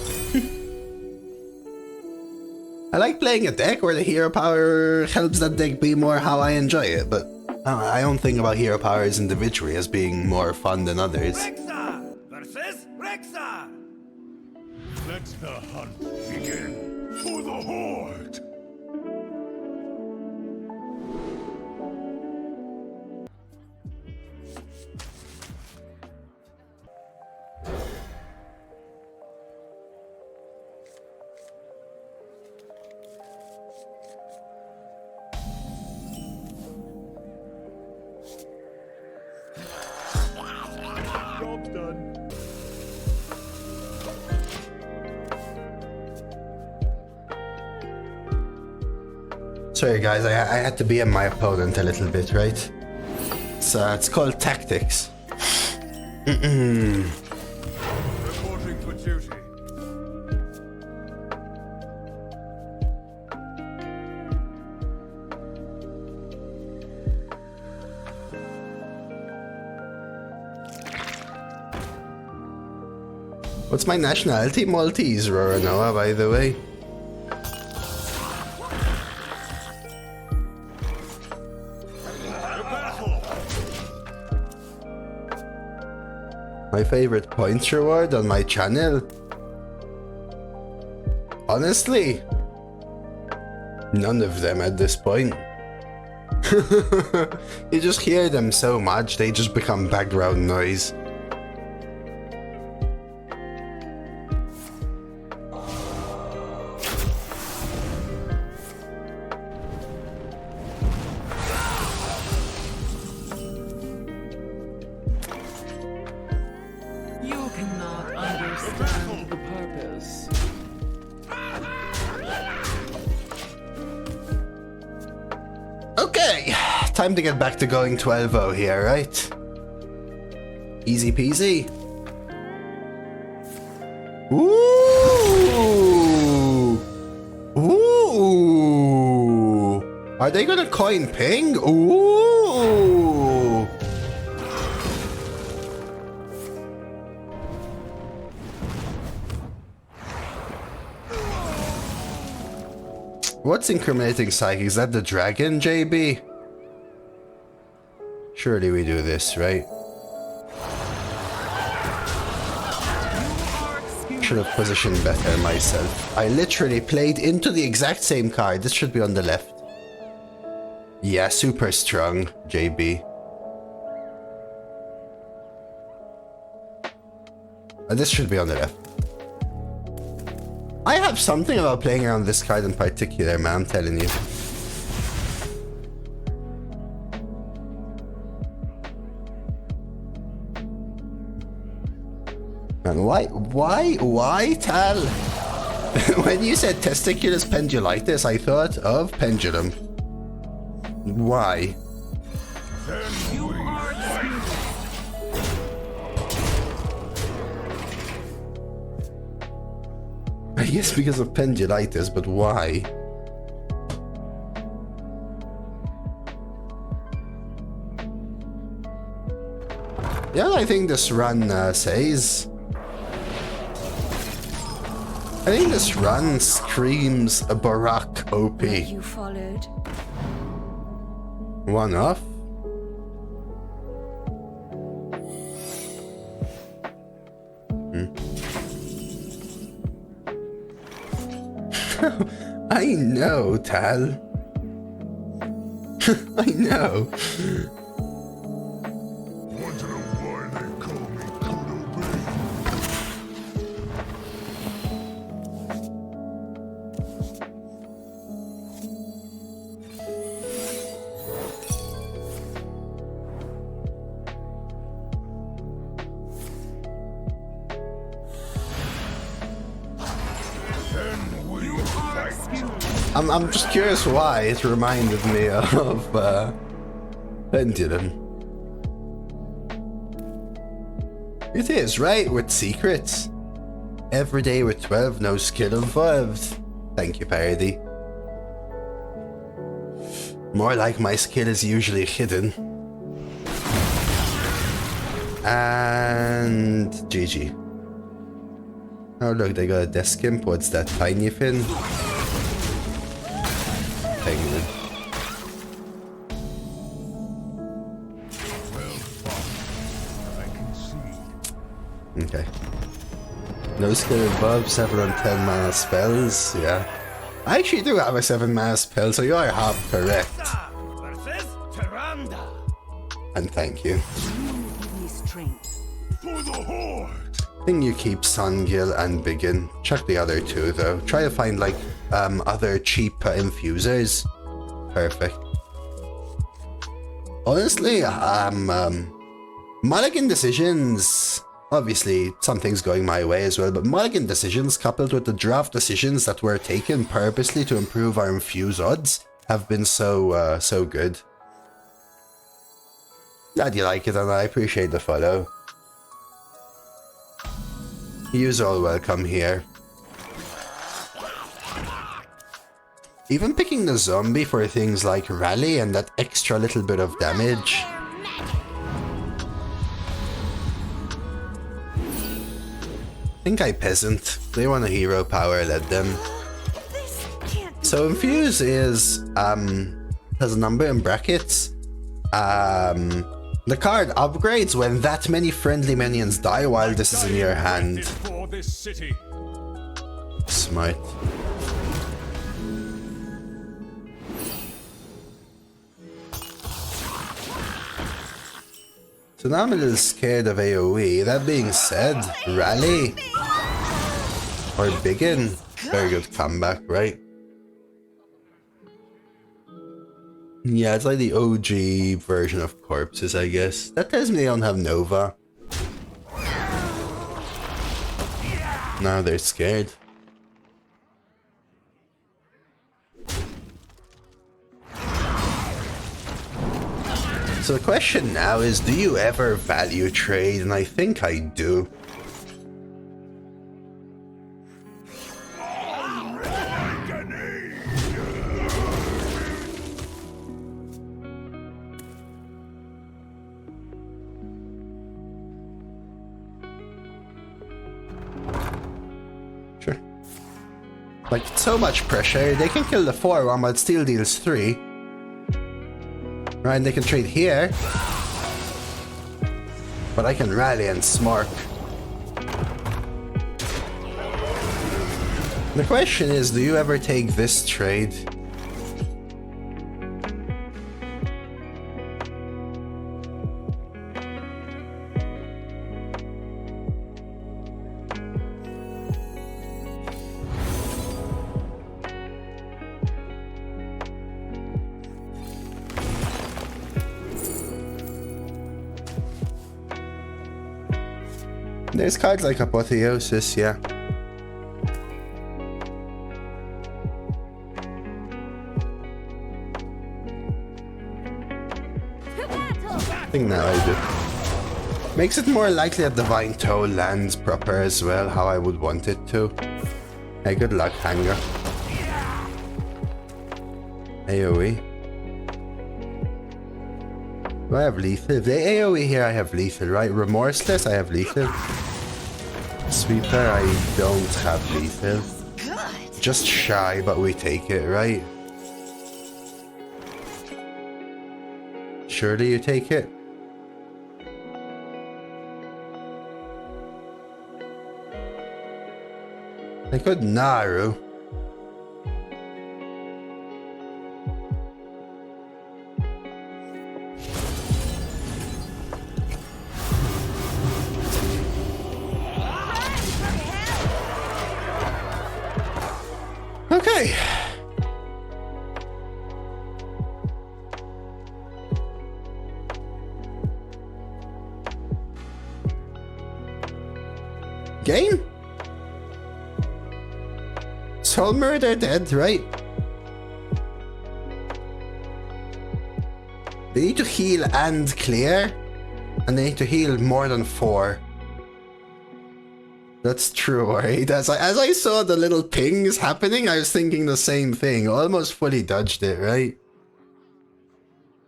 I like playing a deck where the hero power helps that deck be more how I enjoy it, but I don't think about hero powers individually as being more fun than others. Rexa versus Rexa. Let the hunt begin for the Horde. Job's done. Sorry guys, I had to be my opponent a little bit, right? So it's called tactics. Reporting for duty. What's my nationality? Maltese, Roranoa, by the way. My favorite points reward on my channel? Honestly, none of them at this point. You just hear them so much, they just become background noise. You cannot understand the purpose. Okay, time to get back to going 12-0 here, right? Easy peasy. Ooh! Ooh! Are they gonna coin ping? Ooh! What's incriminating Psyche? Is that the dragon, JB? Surely we do this, right? Should have positioned better myself. I literally played into the exact same card. This should be on the left. Yeah, super strong, JB. This should be on the left. I have something about playing around this card in particular, man, I'm telling you. Man, why, Tal? When you said testiculus pendulitis, I thought of pendulum. Why? You are I guess because of pendulitis, but why? Yeah, I think this run says. I think this run screams a Barak OP. You followed. One off. I know, Tal. I know. Wonder why they call me Kudo Bay. I'm just curious why it reminded me of Pendulum. It is, right? With secrets. Every day with 12, no skill involved. Thank you, Parody. More like my skill is usually hidden. And GG. Oh look, they got a desk imp. What's that? Tiny fin? Penguin. Okay. No skill above, 7 on 10 mana spells, yeah. I actually do have a 7 mana spell, so you are half correct. versus Tyrande. And thank you. For the Horde! I think you keep Sungil and Biggin. Check the other two though. Try to find like other cheap infusers. Perfect. Honestly, mulligan decisions. Obviously, something's going my way as well, but mulligan decisions coupled with the draft decisions that were taken purposely to improve our infuse odds have been so good. Glad you like it, and I appreciate the follow. You're all welcome here. Even picking the zombie for things like rally and that extra little bit of damage. Think I peasant. They want a hero power, let them. So infuse is has a number in brackets. The card upgrades when that many friendly minions die while this is in your hand. Smart. So now I'm a little scared of AoE. That being said, Rally or Biggin, very good comeback, right? Yeah, it's like the OG version of corpses, I guess. That tells me they don't have Nova. Now they're scared. So the question now is, do you ever value trade? And I think I do. Like, so much pressure. They can kill the 4-1, but it still deals 3. Right, and they can trade here. But I can rally and smark. The question is, do you ever take this trade? There's cards like Apotheosis, yeah. I think now I do. Makes it more likely that Divine Toe lands proper as well, how I would want it to. Hey, good luck, Hanger. AoE. Do I have lethal? If they AoE here, I have lethal, right? Remorseless, I have lethal. Sweeper, I don't have lethal. Just shy, but we take it, right? Surely you take it? I could Naru. Okay. Game? Soul Murder dead, right? They need to heal and clear, and they need to heal more than 4. That's true, right? As I saw the little pings happening, I was thinking the same thing. Almost fully dodged it, right?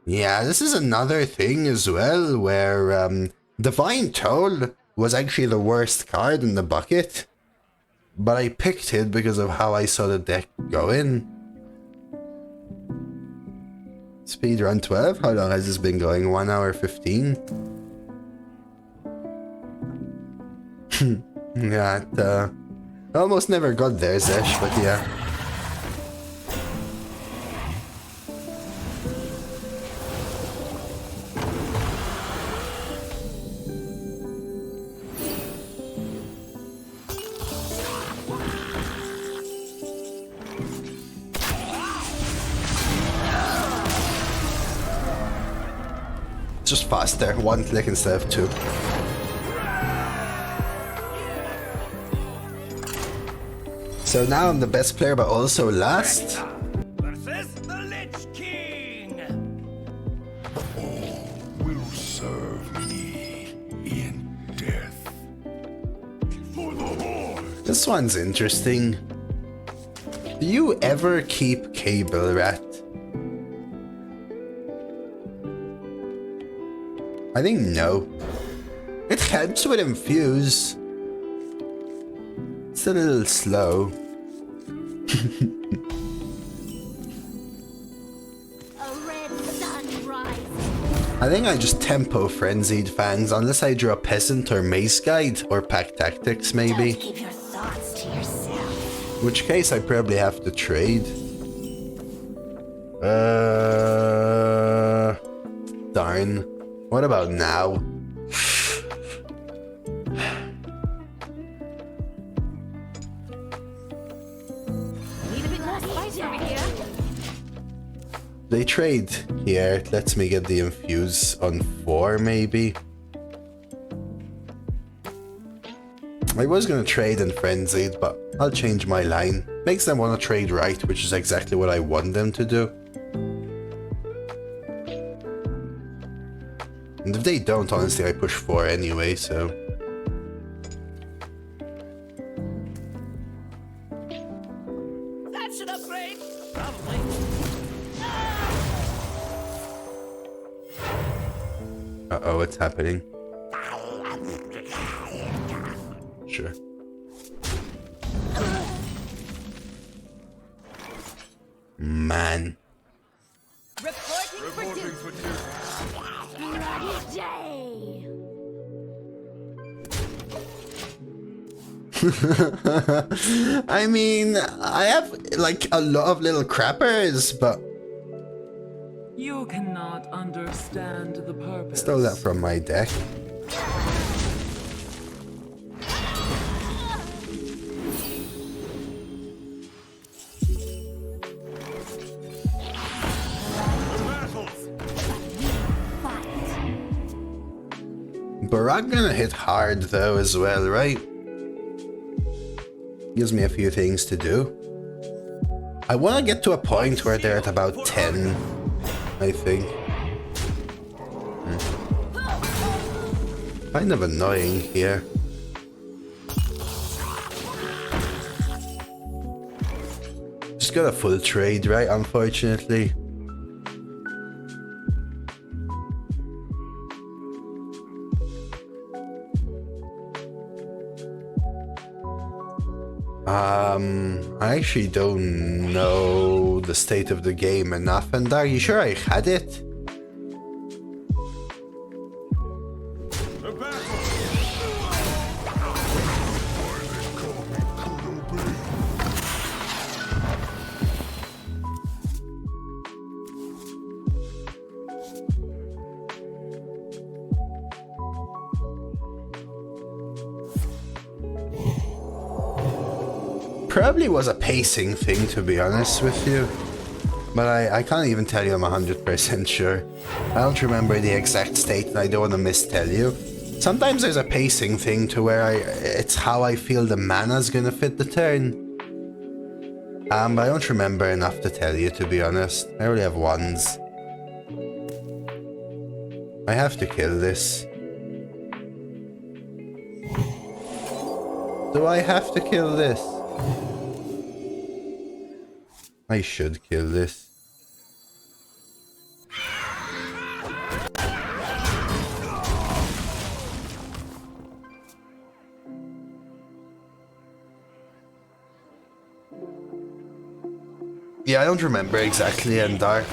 Yeah, this is another thing as well, where Divine Toll was actually the worst card in the bucket. But I picked it because of how I saw the deck going. Speedrun 12? How long has this been going? 1 hour 15? Yeah, it almost never got there, Zesh, but yeah. Just faster, 1 click instead of 2. So now I'm the best player, but also last. Versus the Lich King. All will serve me in death. For the Horde! This one's interesting. Do you ever keep Cable Rat? I think no. It helps with Infuse. It's a little slow. A red sun rises. I think I just tempo Frenzied Fangs unless I draw Peasant or Maze Guide or Pack Tactics maybe. Don't keep your thoughts to yourself. In which case I probably have to trade. Darn. What about now? Need a bit more spice over here. They trade here. It lets me get the Infuse on 4 maybe. I was gonna trade in Frenzied, but I'll change my line. Makes them want to trade right, which is exactly what I want them to do. And if they don't, honestly, I push 4 anyway, so... That's an upgrade. Probably. Uh-oh, what's happening? Sure. Man. Reporting for duty. Bloody day. I mean, I have like a lot of little crappers, but You cannot understand the purpose. stole that from my deck. Barak gonna hit hard though as well, right? Gives me a few things to do. I want to get to a point where they're at about 10, I think. Kind of annoying here. Just got a full trade, right? Unfortunately. I actually don't know the state of the game enough, and are you sure I had it? Probably was a pacing thing, to be honest with you, but I can't even tell you I'm 100% sure. I don't remember the exact state and I don't want to mistell you. Sometimes there's a pacing thing to where it's how I feel the mana's gonna fit the turn. But I don't remember enough to tell you, to be honest. I only have ones. I have to kill this. Do I have to kill this? I should kill this. Yeah, I don't remember exactly, and Dart.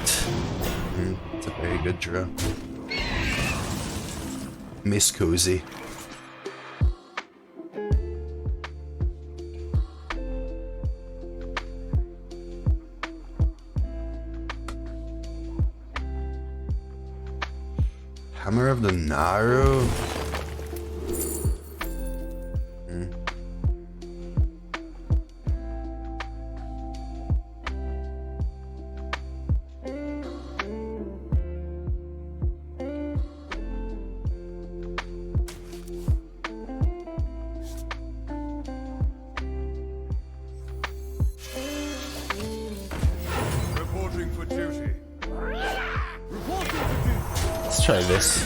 It's a very good draw. Miss Cozy. Hammer of the Naru. Reporting for duty. Let's try this.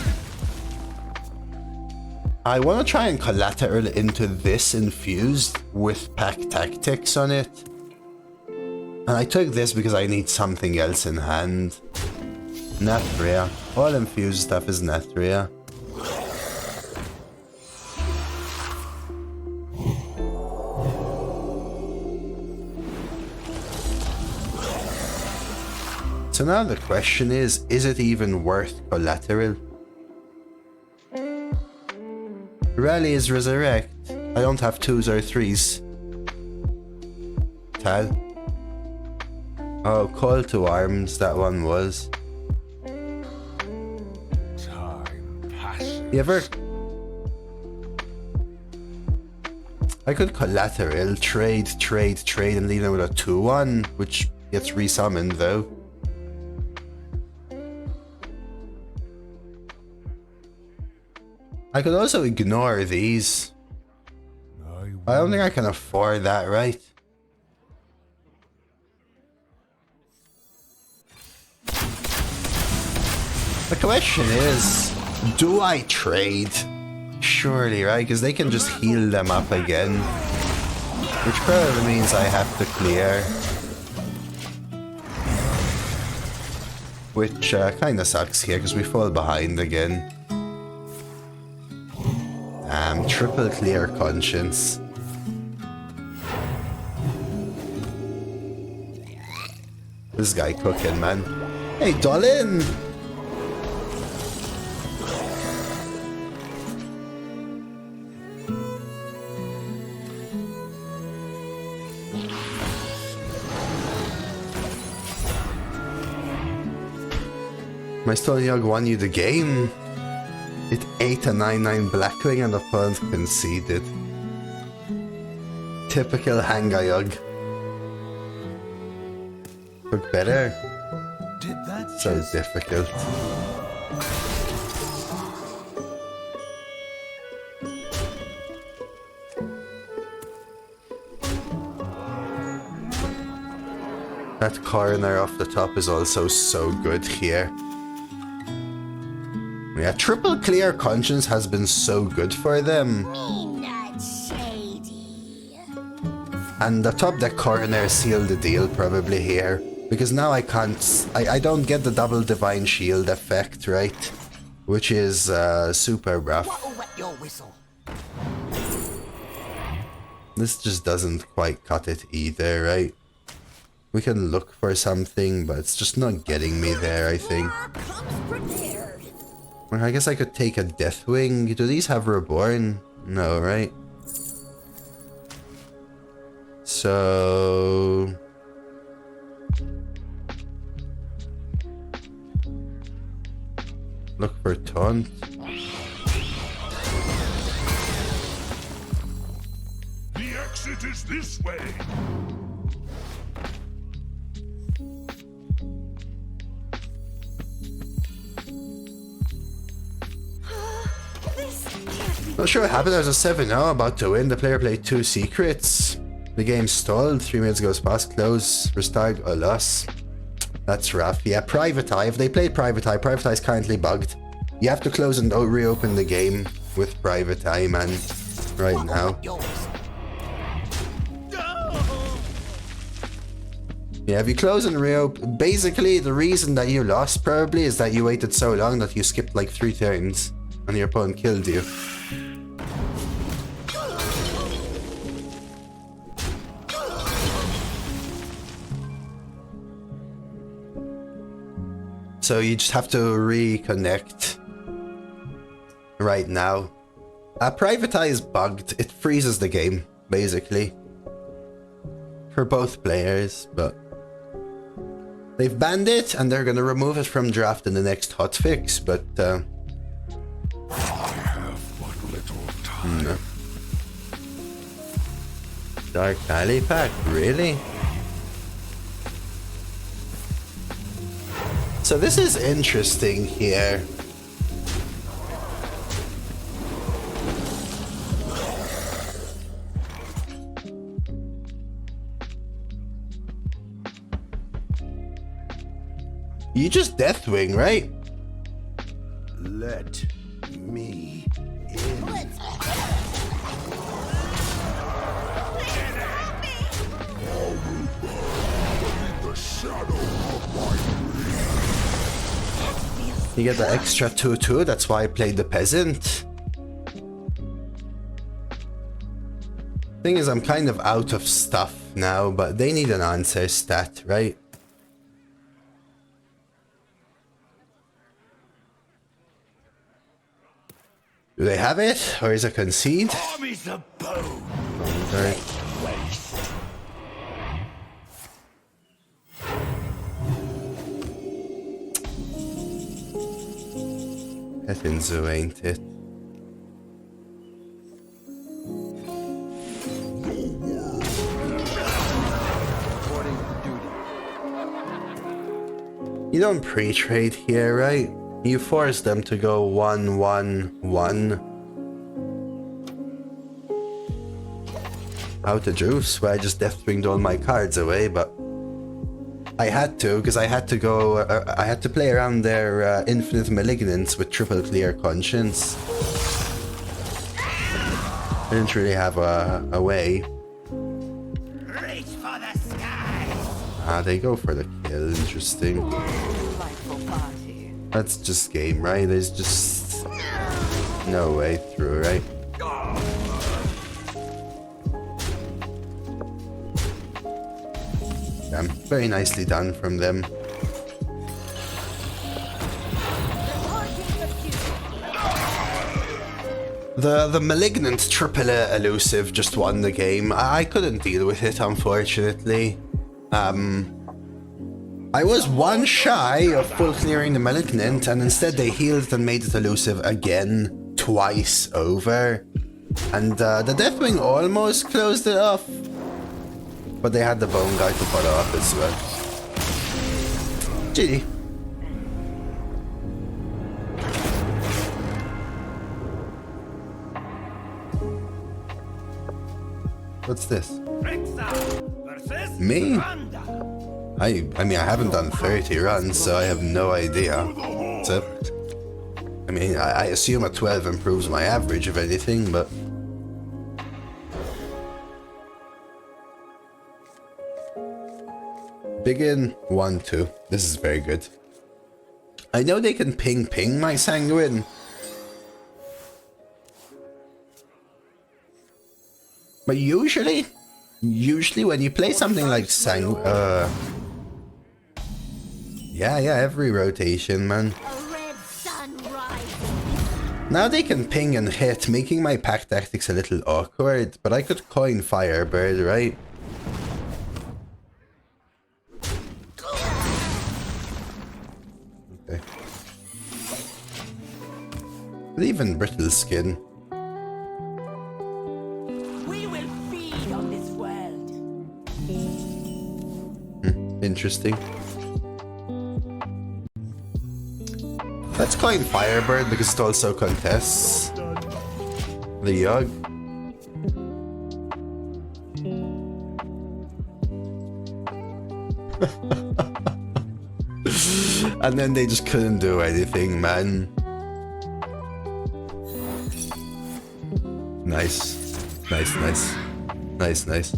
I want to try and collateral into this infused with pack tactics on it. And I took this because I need something else in hand. Nathria. All infused stuff is Nathria. So now the question is it even worth collateral? Rally is resurrect. I don't have 2s or 3s. Tal. Oh, call to arms, that one was. Time passes. You ever... I could collateral, trade, and leave them with a 2-1, which gets resummoned though. I could also ignore these. I don't think I can afford that, right? The question is, do I trade? Surely, right? Because they can just heal them up again. Which probably means I have to clear. Which kinda sucks here, because we fall behind again. Triple clear conscience. This guy cooking, man. Hey, Dolan! My Stone Yog won you the game. It ate a 9/9 Blackwing and the opponent conceded. Typical Hangayog. Look better. Did that So difficult. That corner off the top is also so good here. Yeah, triple clear conscience has been so good for them. Not shady. And the top deck corner sealed the deal probably here. Because now I can't... I don't get the double divine shield effect, right? Which is super rough. What'll wet your whistle? This just doesn't quite cut it either, right? We can look for something, but it's just not getting me there, I think. Comes prepared. Well, I guess I could take a Deathwing. Do these have Reborn? No, right? So... look for Taunt. The exit is this way. This can't be. Not sure what happened. There's a 7-0 about to win. The player played 2 secrets. The game stalled. 3 minutes goes past. Close. Restart. A loss. That's rough. Yeah, Private Eye. If they played Private Eye is currently bugged. You have to close and reopen the game with Private Eye, man. Right now. Your whistle. Yeah, if you close and reopen... basically, the reason that you lost probably is that you waited so long that you skipped like 3 turns. And your opponent killed you. So you just have to reconnect right now. Private Eye is bugged. It freezes the game, basically. For both players, but... they've banned it, and they're gonna remove it from draft in the next hotfix, but... I have but little time. no. Dark Alley Pack, really? So this is interesting here. You just Deathwing, right? Let me in. The shadow of my You get the extra 2/2, that's why I played the Peasant. Thing is, I'm kind of out of stuff now, but they need an answer stat, right? Do they have it, or is it concede? Armies of bone. Sorry. Waste. Petinzu, ain't it? You don't pre-trade here, right? You force them to go 1-1-1. How to juice? Well, I just Deathwinged all my cards away, but I had to, because I had to go. I had to play around their Infinite Malignance with triple clear conscience. I didn't really have a way. Reach for the sky. Ah, they go for the kill. Interesting. Delightful party. That's just game, right? There's just no way through, right? Very nicely done from them. The malignant triple elusive just won the game. I couldn't deal with it, unfortunately. I was one shy of full clearing the malignant, and instead they healed and made it elusive again, twice over. And the Deathwing almost closed it off, but they had the Bone Guy to follow up as well. GG. What's this? Me? I mean, I haven't done 30 runs, so I have no idea. So, I mean, I assume a 12 improves my average, if anything, but... Begin 1-2. This is very good. I know they can ping my Sanguine. But usually when you play something like yeah, every rotation, man. Now they can ping and hit, making my pack tactics a little awkward, but I could coin Firebird, right? Okay. But even Brittle Skin. Interesting. Let's coin Firebird because it also contests the Yogg. And then they just couldn't do anything, man. Nice. Nice, nice. Nice, nice.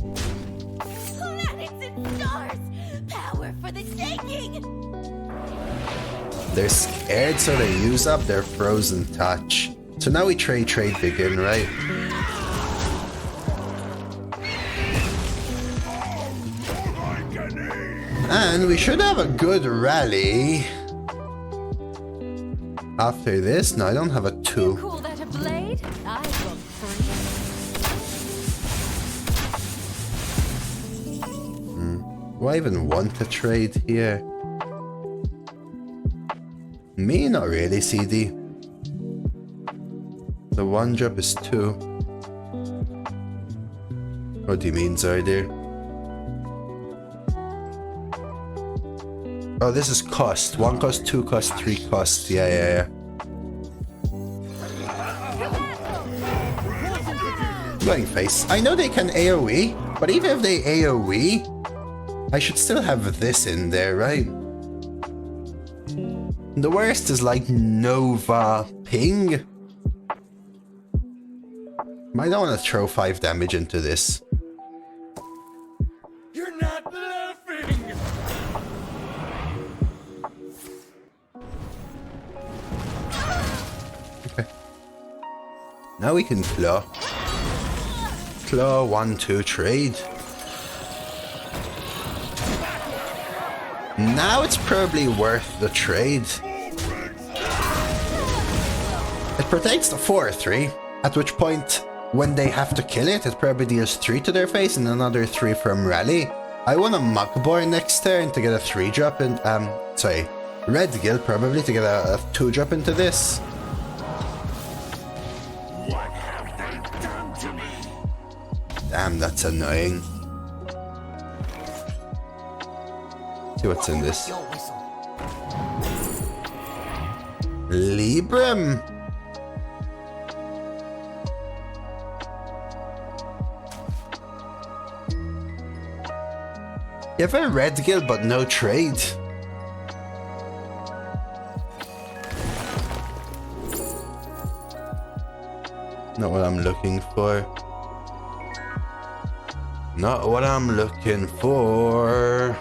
They're scared, so they use up their frozen touch. So now we trade begin, right? And we should have a good rally. After this? No, I don't have a 2. You call that a blade? I've got 3. Do I even want to trade here? Me, not really, CD. The 1-drop is 2. What do you mean, Zardir? Oh, this is cost. 1 cost, 2 cost, 3 cost. Yeah. Going face. I know they can AoE, but even if they AoE, I should still have this in there, right? The worst is like Nova Ping. I don't want to throw 5 damage into this. You're not laughing! Okay. Now we can claw. Claw 1-2 trade. Now it's probably worth the trade. It protects the 4-3, at which point, when they have to kill it, it probably deals 3 to their face and another 3 from rally. I want a Mugboar next turn to get a 3-drop in, sorry, Red Gill probably to get a 2-drop into this. What have they done to me? Damn, that's annoying. See what's in this. Libram. You have a Red Gill but no trade. Not what I'm looking for. Not what I'm looking for.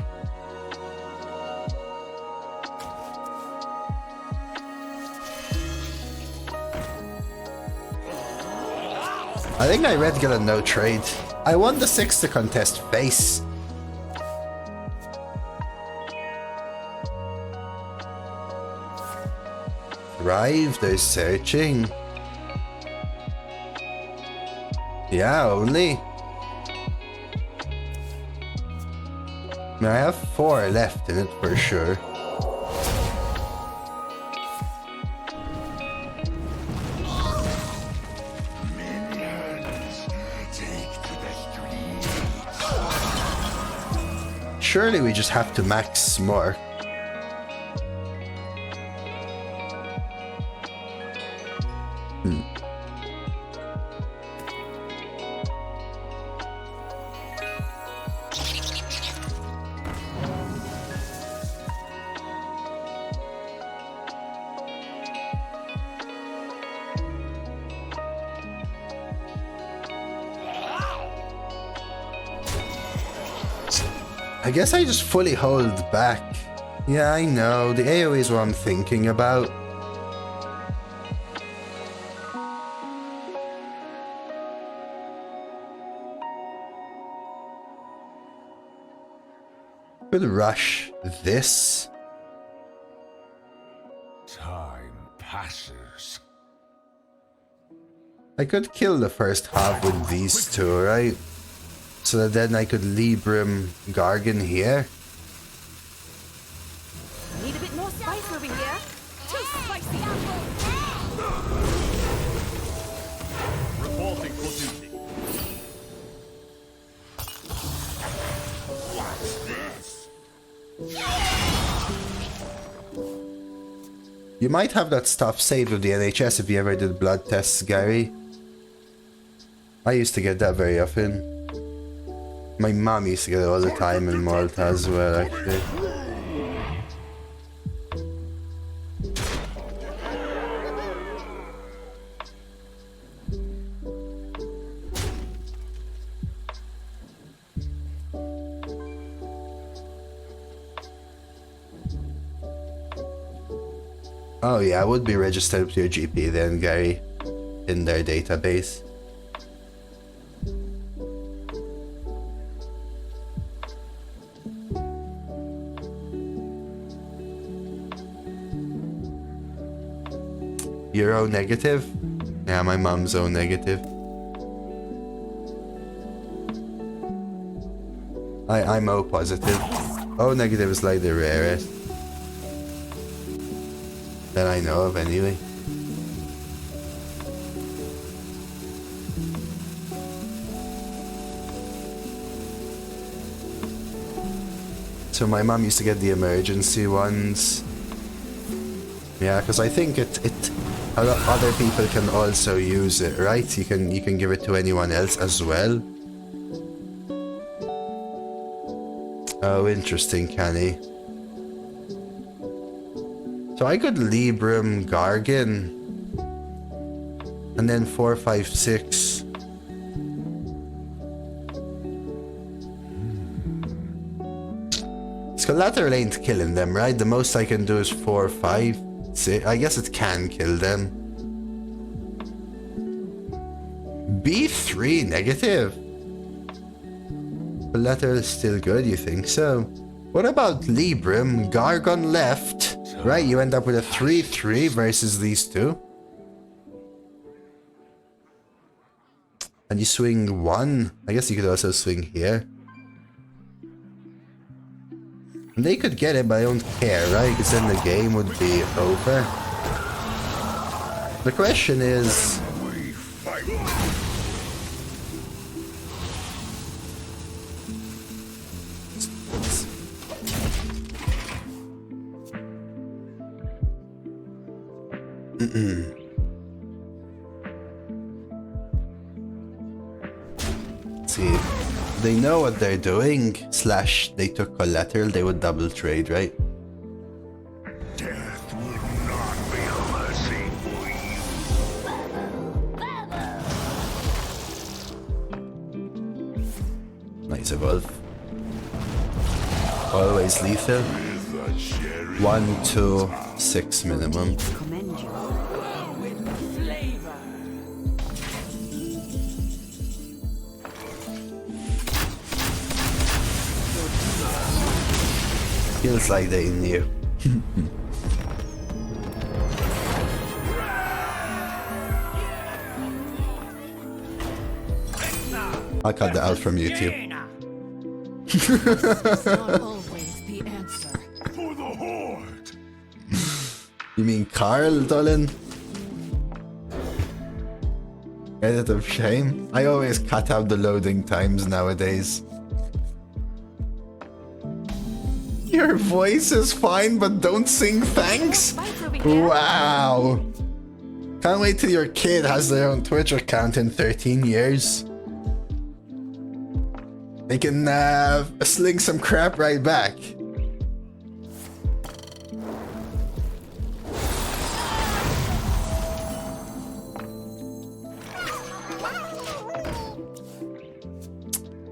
I think I Red Gill and no trade. I want the 6 to contest face. Thrive, there's searching. Yeah, only. I have 4 left in it for sure. Surely we just have to max more. I guess I just fully hold back. Yeah, I know. The AoE is what I'm thinking about. Could rush this. Time passes. I could kill the first half with these two, right? So that then I could Librum Gargan here. Need a bit more spice over here. Too spicy. Reporting for duty. What's this? You might have that stuff saved with the NHS if you ever did blood tests, Gary. I used to get that very often. My mom used to get it all the time in Malta as well, actually. Oh yeah, I would be registered with your GP then, Gary, in their database. You're O negative? Yeah, my mom's O negative. I'm O positive. O negative is like the rarest that I know of anyway. So my mom used to get the emergency ones. Yeah, because I think a lot other people can also use it, right? You can give it to anyone else as well. Oh, interesting, Canny. So I could Librum Gargan and then 4, 5, 6. Collateral ain't killing them, right? The most I can do is 4, 5, 6. I guess it can kill them. B3 negative. Collateral is still good, you think so? What about Librum Gargan left? Right, you end up with a 3-3 versus these two. And you swing 1. I guess you could also swing here. And they could get it, but I don't care, right? Because then the game would be over. The question is... We fight. See, they know what they're doing, / they took collateral, they would double trade, right? Death will not be a mercy for you. Nice evolve. Always lethal. With a cherry 1, 2, 6 minimum. Commend you. Flavor. Feels like they knew. I'll cut that out from YouTube. It's not always the answer. For the Horde! You mean Carl, Dolan? Edit of shame? I always cut out the loading times nowadays. Your voice is fine, but don't sing thanks? Spice over here. Wow! Can't wait till your kid has their own Twitch account in 13 years. They can sling some crap right back.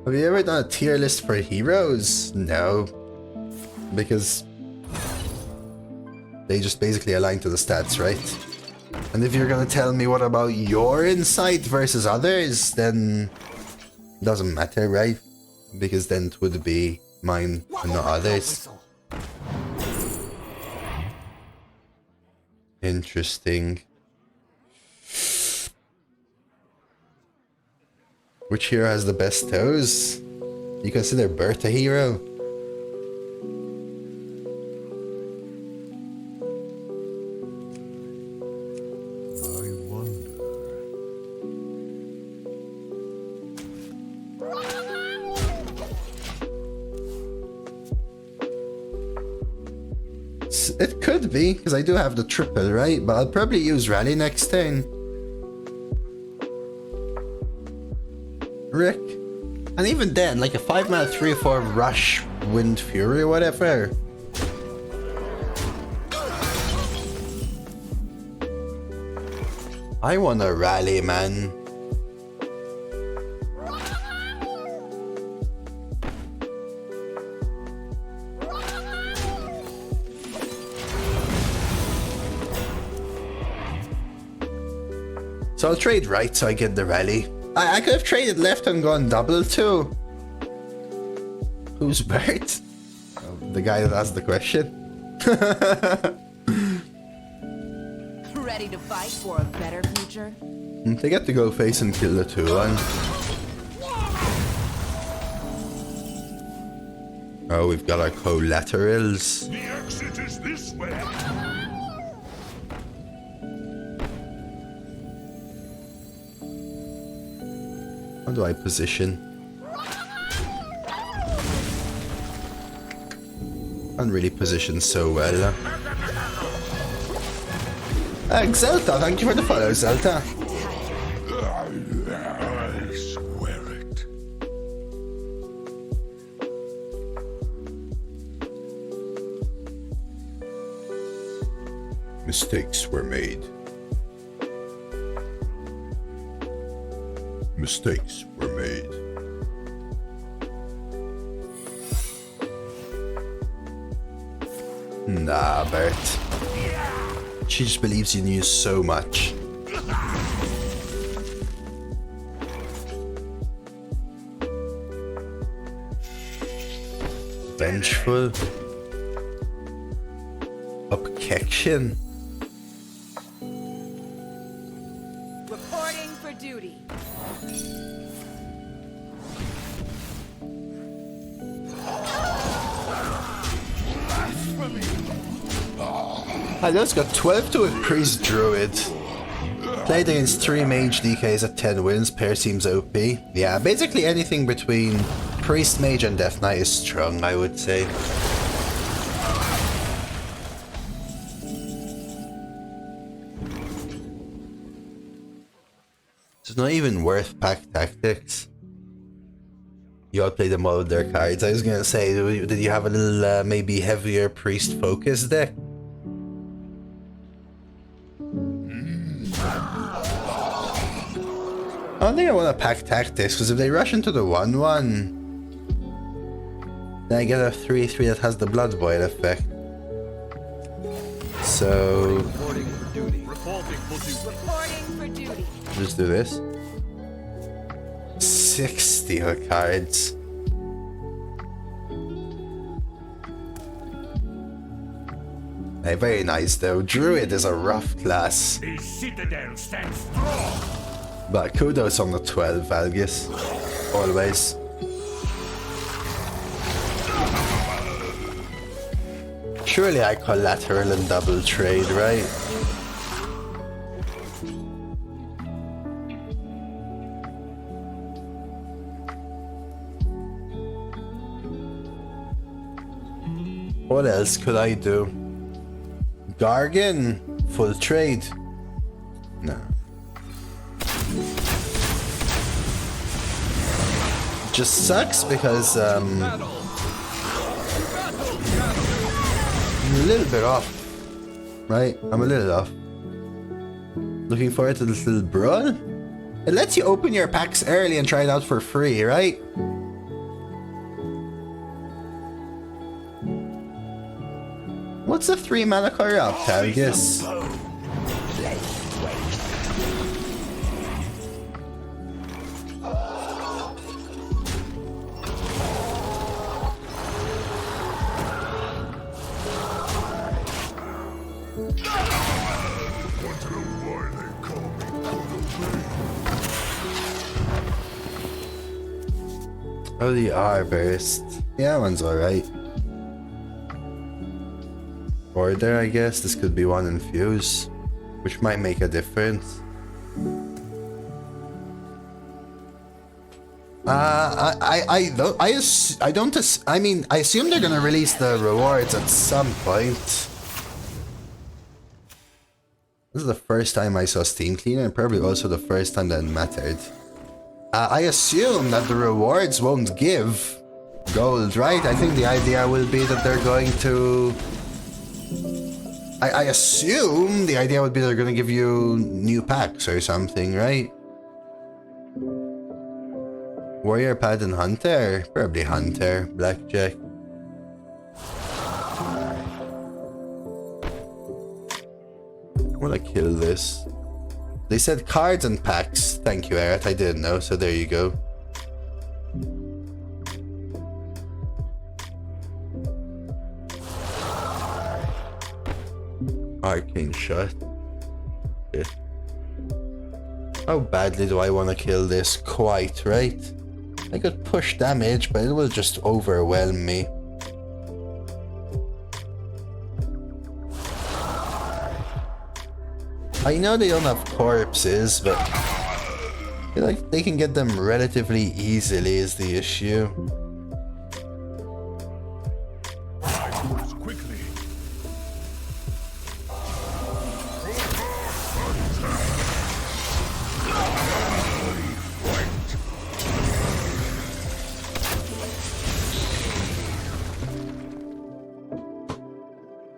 Have you ever done a tier list for heroes? No. Because they just basically align to the stats, right? And if you're gonna tell me what about your insight versus others, then it doesn't matter, right? Because then it would be mine and not others. Interesting. Which hero has the best toes? You consider Bert a hero? I wonder. It could be, because I do have the triple, right? But I'll probably use Rally next turn. Rick. And even then, like a 5-mana 3/4 Rush, Wind Fury, or whatever. I wanna rally, man. So I'll trade right so I get the rally. I could have traded left and gone double too. Who's Bert? Oh, the guy that asked the question. Ready to fight for a better future? They get to go face and kill the 2-1. Oh, we've got our collaterals. The exit is this way. How do I position? Can't really position so well. Zelda, thank you for the follow, Zelda. I swear it. Mistakes were made. Mistakes were made. Nah, Bert. She just believes you knew so much. Vengeful. Objection. Reporting for duty. Hello's got 12 to a priest druid. Played against 3 mage DKs at 10 wins, pair seems OP. Yeah, basically anything between priest, mage and death knight is strong, I would say. It's not even worth pack tactics. You outplay them all with their cards. I was gonna say, did you have a little maybe heavier priest focus deck? I don't think I want to pack tactics, because if they rush into the 1/1, then I get a 3/3 that has the Blood Boil effect. So Reporting for duty. Reporting for duty. Reporting for duty. just do this. 60 cards. Hey, very nice though. Druid is a rough class. The citadel stands strong. But kudos on the 12, Valgus. Always. Surely I collateral and double trade, right? What else could I do? Gargan, full trade. No. Just sucks because I'm a little bit off. Right? I'm a little off. Looking forward to this little brawl. It lets you open your packs early and try it out for free, right? What's the 3 mana corrupt, I guess? Oh, the R-burst. Yeah, that one's alright. Order, I guess. This could be one infuse, which might make a difference. I assume they're gonna release the rewards at some point. This is the first time I saw Steam Cleaner, and probably also the first time that it mattered. I assume that the rewards won't give gold, right? I think the idea will be that they're going to... I assume the idea would be they're going to give you new packs or something, right? Warrior, Paladin, Hunter? Probably Hunter. Blackjack. I want to kill this. They said cards and packs. Thank you, Erit. I didn't know, so there you go. Arcane shot. Shit. How badly do I want to kill this? Quite, right? I could push damage, but it will just overwhelm me. I know they don't have corpses, but I feel like they can get them relatively easily is the issue. Quickly.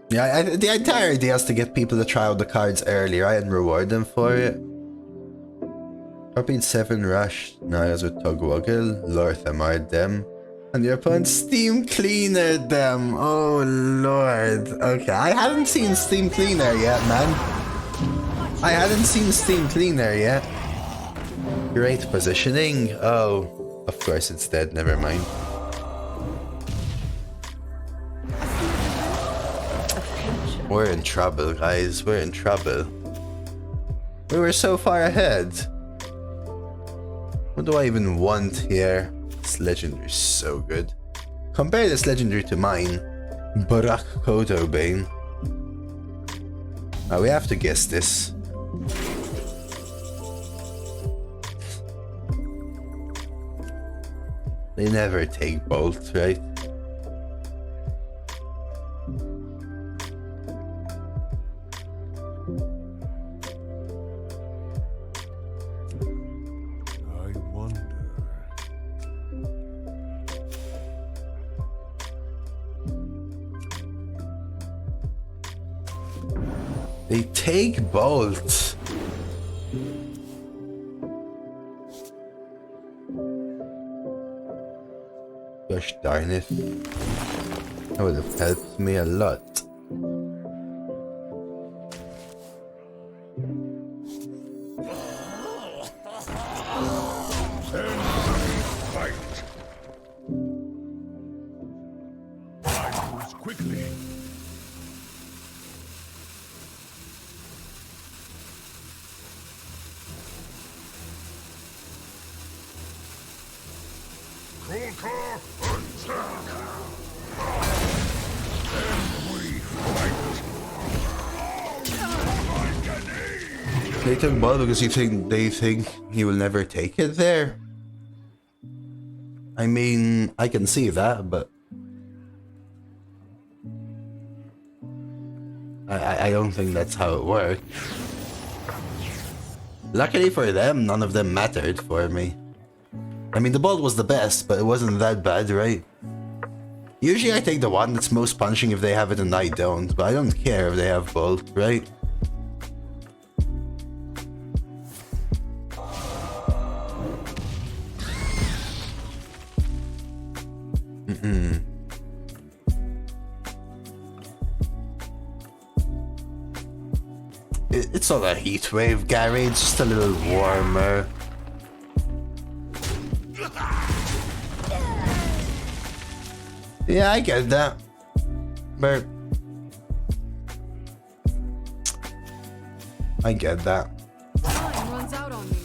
Yeah, the entire idea is to get people to try out the cards early, right, and reward them for it. Copied 7 Rush, Niles with Tugwoggle, Lorthamard them, and your opponent Steam Cleaner them. Oh lord. Okay, I haven't seen Steam Cleaner yet, man. I hadn't seen Steam Cleaner yet. Great positioning. Oh, of course it's dead, never mind. We're in trouble, guys. We're in trouble. We were so far ahead. What do I even want here? This legendary is so good. Compare this legendary to mine. Barak Kotobane. We have to guess this. They never take bolt, right? They take bolt. Gosh darn it. That would have helped me a lot. Quickly. They took ball because they think he will never take it there. I mean, I can see that, but I don't think that's how it worked. Luckily for them, none of them mattered for me. I mean, the ball was the best, but it wasn't that bad, right? Usually I take the one that's most punching if they have it and I don't, but I don't care if they have both, right? It's not a heat wave, Gary, it's just a little warmer. Yeah, I get that. But I get that. Time runs out on me.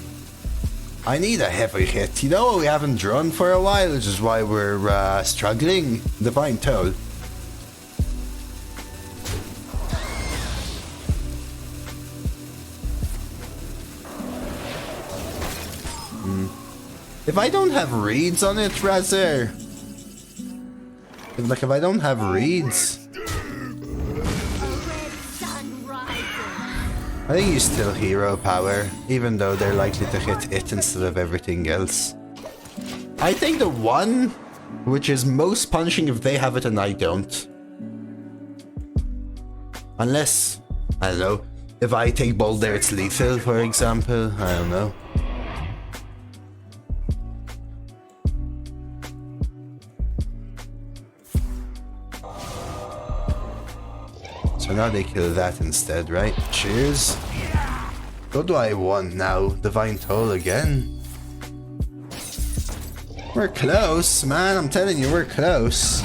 I need a heavy hit. You know what we haven't drawn for a while, which is why we're struggling? Divine Toll. If I don't have reads on it, Razzer. If I don't have reads, I think you still hero power, even though they're likely to hit it instead of everything else. I think the one which is most punching if they have it and I don't. Unless, I don't know, if I take Bolt there it's lethal, for example, I don't know. So now they kill that instead, right? Cheers. What do I want now? Divine Toll again? We're close, man. I'm telling you, we're close.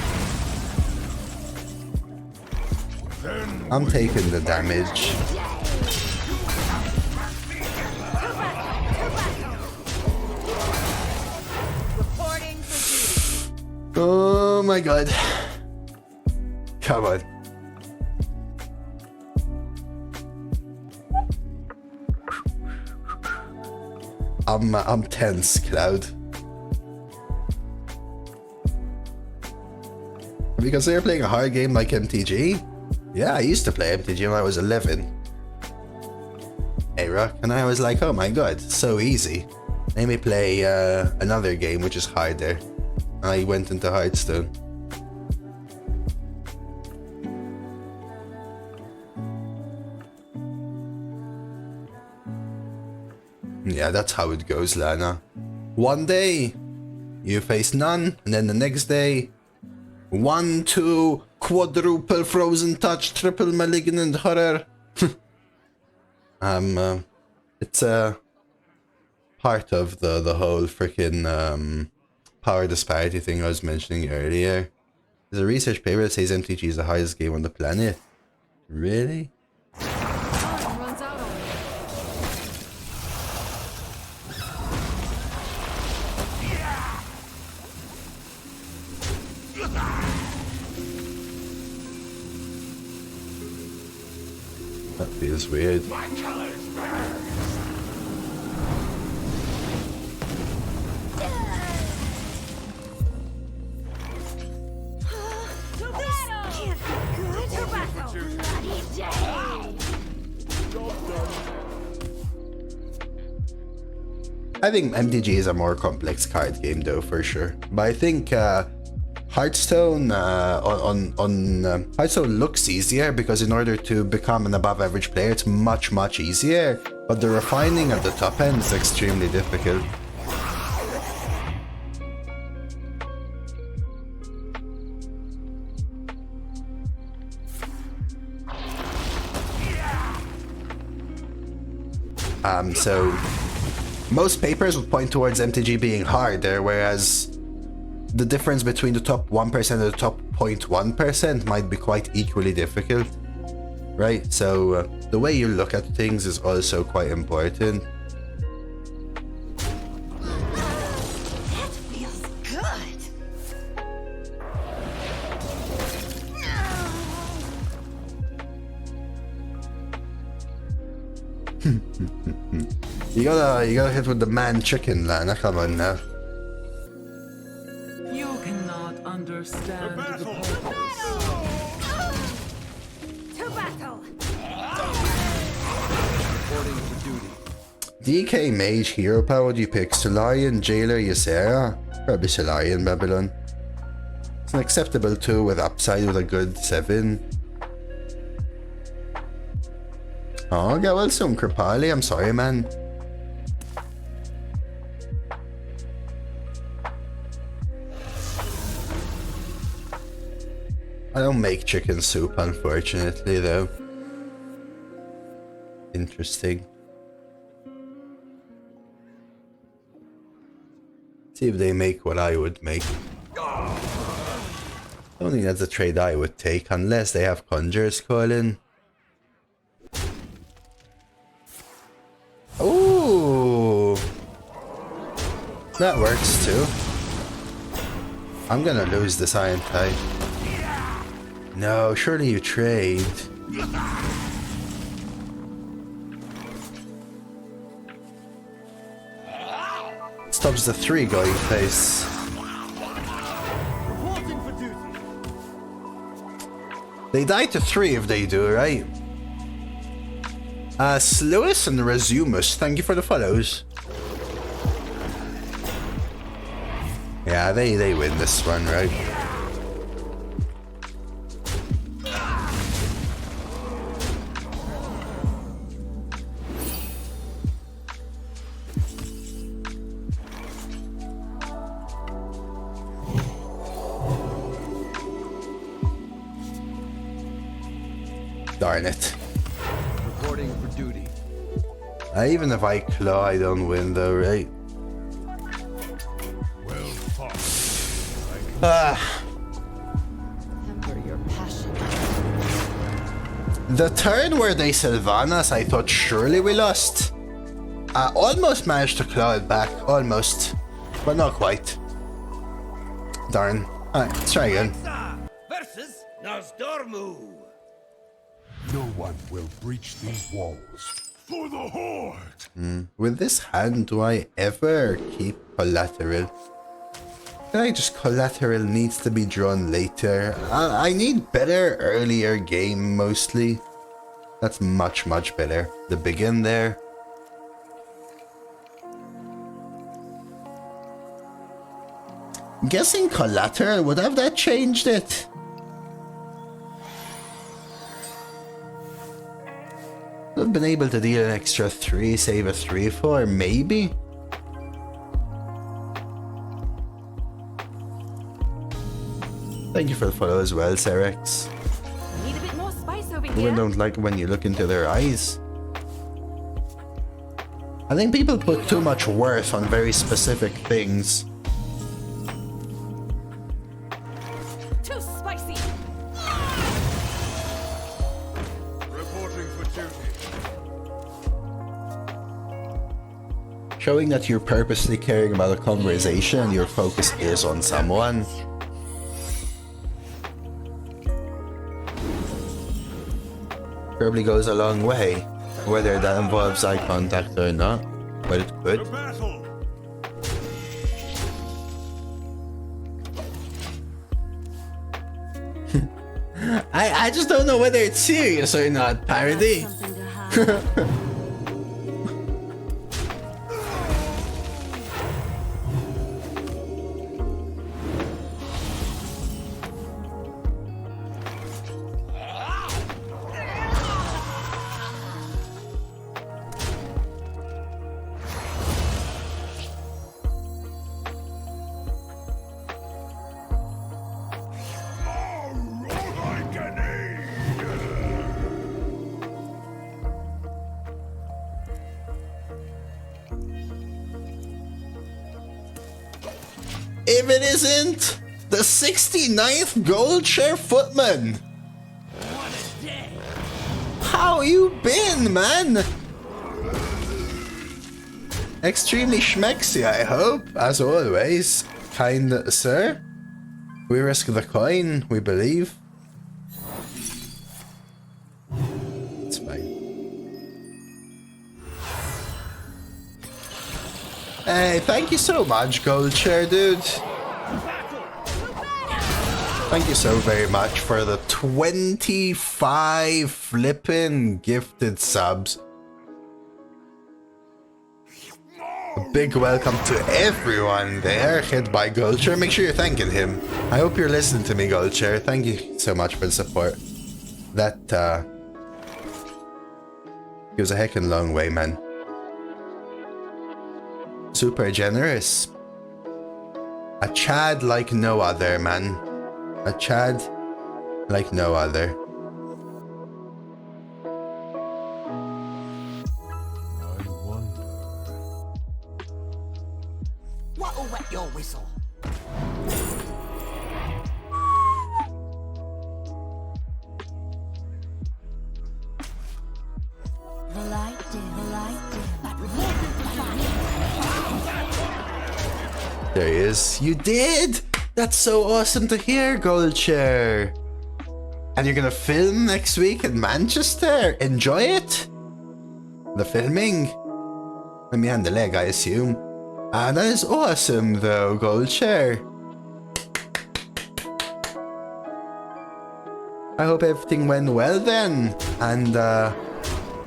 I'm taking the damage. Oh my god. Come on. I'm tense, Cloud. Have you considered playing a hard game like MTG? Yeah, I used to play MTG when I was 11. Hey, Rock, and I was like, oh my god, so easy. Let me play another game which is harder. I went into Hearthstone. Yeah, that's how it goes, Lana. One day, you face none, and then the next day, 1, 2, quadruple frozen touch, triple malignant horror. It's a part of the whole freaking power disparity thing I was mentioning earlier. There's a research paper that says MTG is the hardest game on the planet. Really? Time runs out on me. That feels weird. I think MTG is a more complex card game though, for sure. But I think Hearthstone Hearthstone looks easier because in order to become an above average player, it's much easier. But the refining at the top end is extremely difficult. So most papers would point towards MTG being harder, whereas the difference between the top 1% and the top 0.1% might be quite equally difficult, right? So the way you look at things is also quite important. That feels good. You gotta hit with the man chicken, Lana. Come on now. You cannot understand the purpose. To battle! Reporting to duty. DK Mage Hero Power, would you pick? Solarian, Jailer, Ysera? Probably Solarian, Babylon. It's an acceptable 2 with upside with a good 7. Oh, get well soon, Kripali. I'm sorry, man. I don't make chicken soup, unfortunately, though. Interesting. See if they make what I would make. I don't think that's a trade I would take, unless they have Conjurer's Call in. Ooh! That works too. I'm gonna lose this, aren't I? No, surely you trade. Stops the 3 going face. Reporting for duty. They die to 3 if they do, right? Slewis and Resumus, thank you for the follows. Yeah, they win this one, right? Darn it. Reporting for duty. Even if I claw, I don't win though, right? Well fought. Temper your passion. The turn where they Sylvanas, I thought surely we lost. Almost managed to claw it back, almost. But not quite. Darn. Alright, let's try again. Versus Nosdormu. No one will breach these walls. For the Horde! With this hand, do I ever keep collateral? I just collateral needs to be drawn later. I need better earlier game mostly. That's much better. The begin there. Guessing collateral would have that changed it. Would have been able to deal an extra 3, save a 3/4, maybe. Thank you for the follow as well, Cerex. Need a bit more spice over Women here. don't like when you look into their eyes. I think people put too much worth on very specific things. Too spicy. Reporting for duty. Showing that you're purposely caring about a conversation and your focus is on someone. Probably goes a long way, whether that involves eye contact or not, but it could. To battle! I just don't know whether it's serious or not, Parody. Something to hide. All I can eat! If it isn't the 69th gold share footman. How you been, man? Extremely schmexy, I hope, as always. Kind sir. We risk the coin, we believe. It's fine. Hey, thank you so much, Gold Chair, dude. Thank you so very much for the 25 flippin' gifted subs. A big welcome to everyone there hit by Gold Chair. Make sure you're thanking him. I hope you're listening to me, Gold Chair. Thank you so much for the support. That goes a heckin' long way, man. Super generous. A Chad like no other, man. A Chad like no other. I wonder. What'll wet your whistle? The light dim, the light dim. There he is. You did! That's so awesome to hear, Gold Chair. And you're gonna film next week in Manchester. Enjoy it. The filming. Let me hand the leg, I assume. That is awesome, though, Gold Chair. I hope everything went well then. And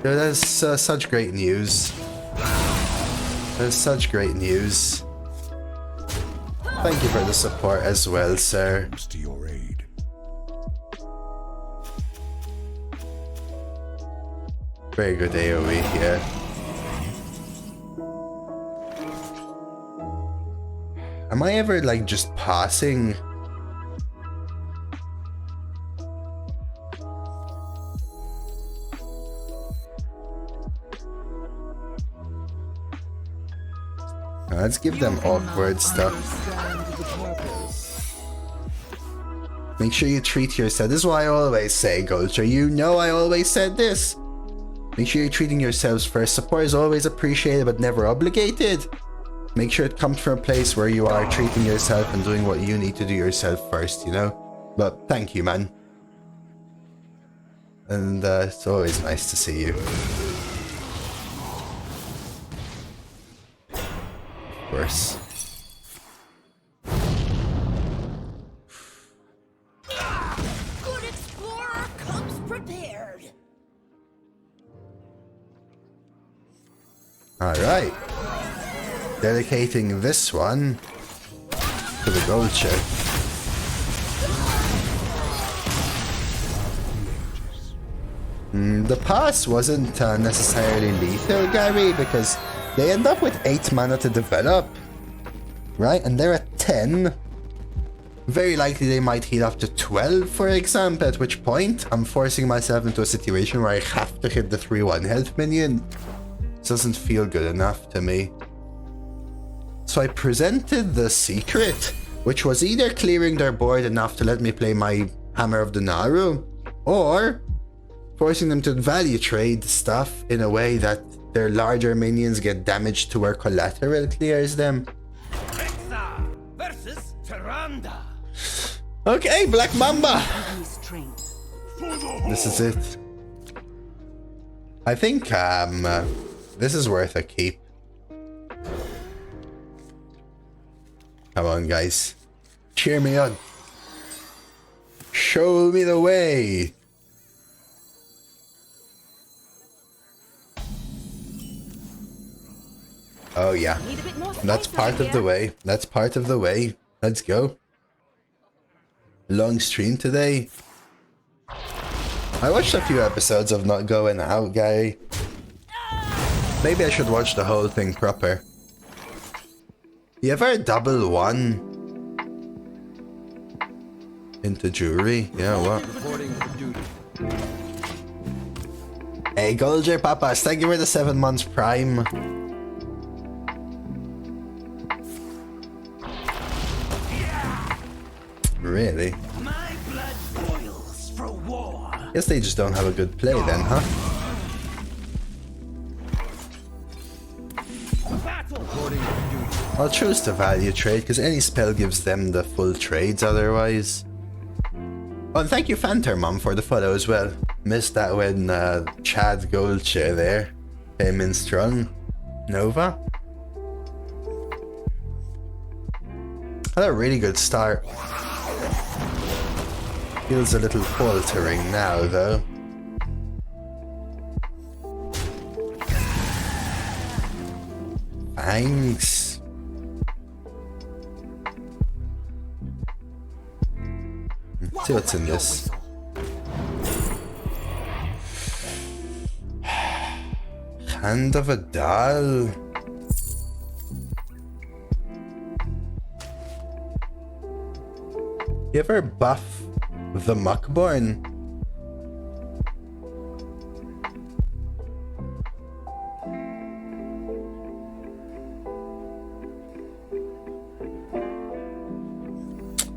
that's such great news. That's such great news. Thank you for the support as well, sir. To your aid. Very good AoE here. Am I ever like just passing? Let's give them awkward stuff. Make sure you treat yourself. This is what I always say, Goldcher. You know I always said this. Make sure you're treating yourselves first. Support is always appreciated but never obligated. Make sure it comes from a place where you are treating yourself and doing what you need to do yourself first, you know? But thank you, man. And it's always nice to see you. Of course. Good explorer comes prepared. Alright. Dedicating this one to the gold chip. The pass wasn't necessarily lethal, Gary, because they end up with 8 mana to develop, right? And they're at 10. Very likely they might heal up to 12, for example, at which point I'm forcing myself into a situation where I have to hit the 3-1 health minion. It doesn't feel good enough to me. So I presented the secret, which was either clearing their board enough to let me play my Hammer of the Naru, or forcing them to value trade stuff in a way that their larger minions get damaged to where collateral clears them. Hexa versus Tyrande. Okay, Black Mamba! This is it. I think this is worth a keep. Come on, guys. Cheer me on. Show me the way. Oh yeah, that's part of the way. That's part of the way. Let's go. Long stream today. I watched a few episodes of Not Going Out, Gary. Maybe I should watch the whole thing proper. You ever double one into jewelry? Yeah, what? Reporting for duty. Hey, Golger Papas, thank you for the 7 months Prime. Really? My blood boils for war. Guess they just don't have a good play then, huh? Reporting for duty. I'll choose the value trade because any spell gives them the full trades otherwise. Oh, and thank you Phantom for the follow as well. Missed that when Chad Goldshare there came in strong. Nova? Had a really good start. Feels a little faltering now, though. Thanks. Let's see what's in this. Hand of a doll. You ever buff the Muckborn?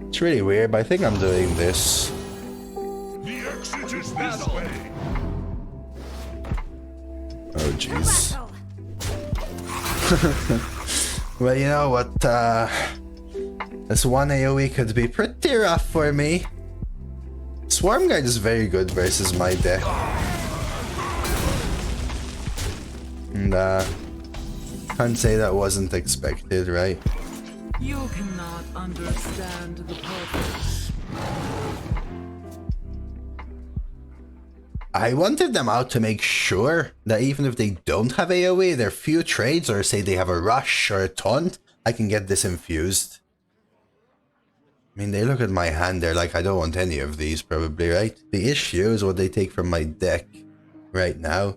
It's really weird, but I think I'm doing this. The exit is this way. Oh jeez. Well, you know what? This one AoE could be pretty rough for me. Swarm Guard is very good versus my deck. And can't say that wasn't expected, right? You cannot understand the purpose. I wanted them out to make sure that even if they don't have AoE, their few trades, or say they have a rush or a taunt, I can get this infused. I mean, they look at my hand, they're like, I don't want any of these, probably, right? The issue is what they take from my deck right now.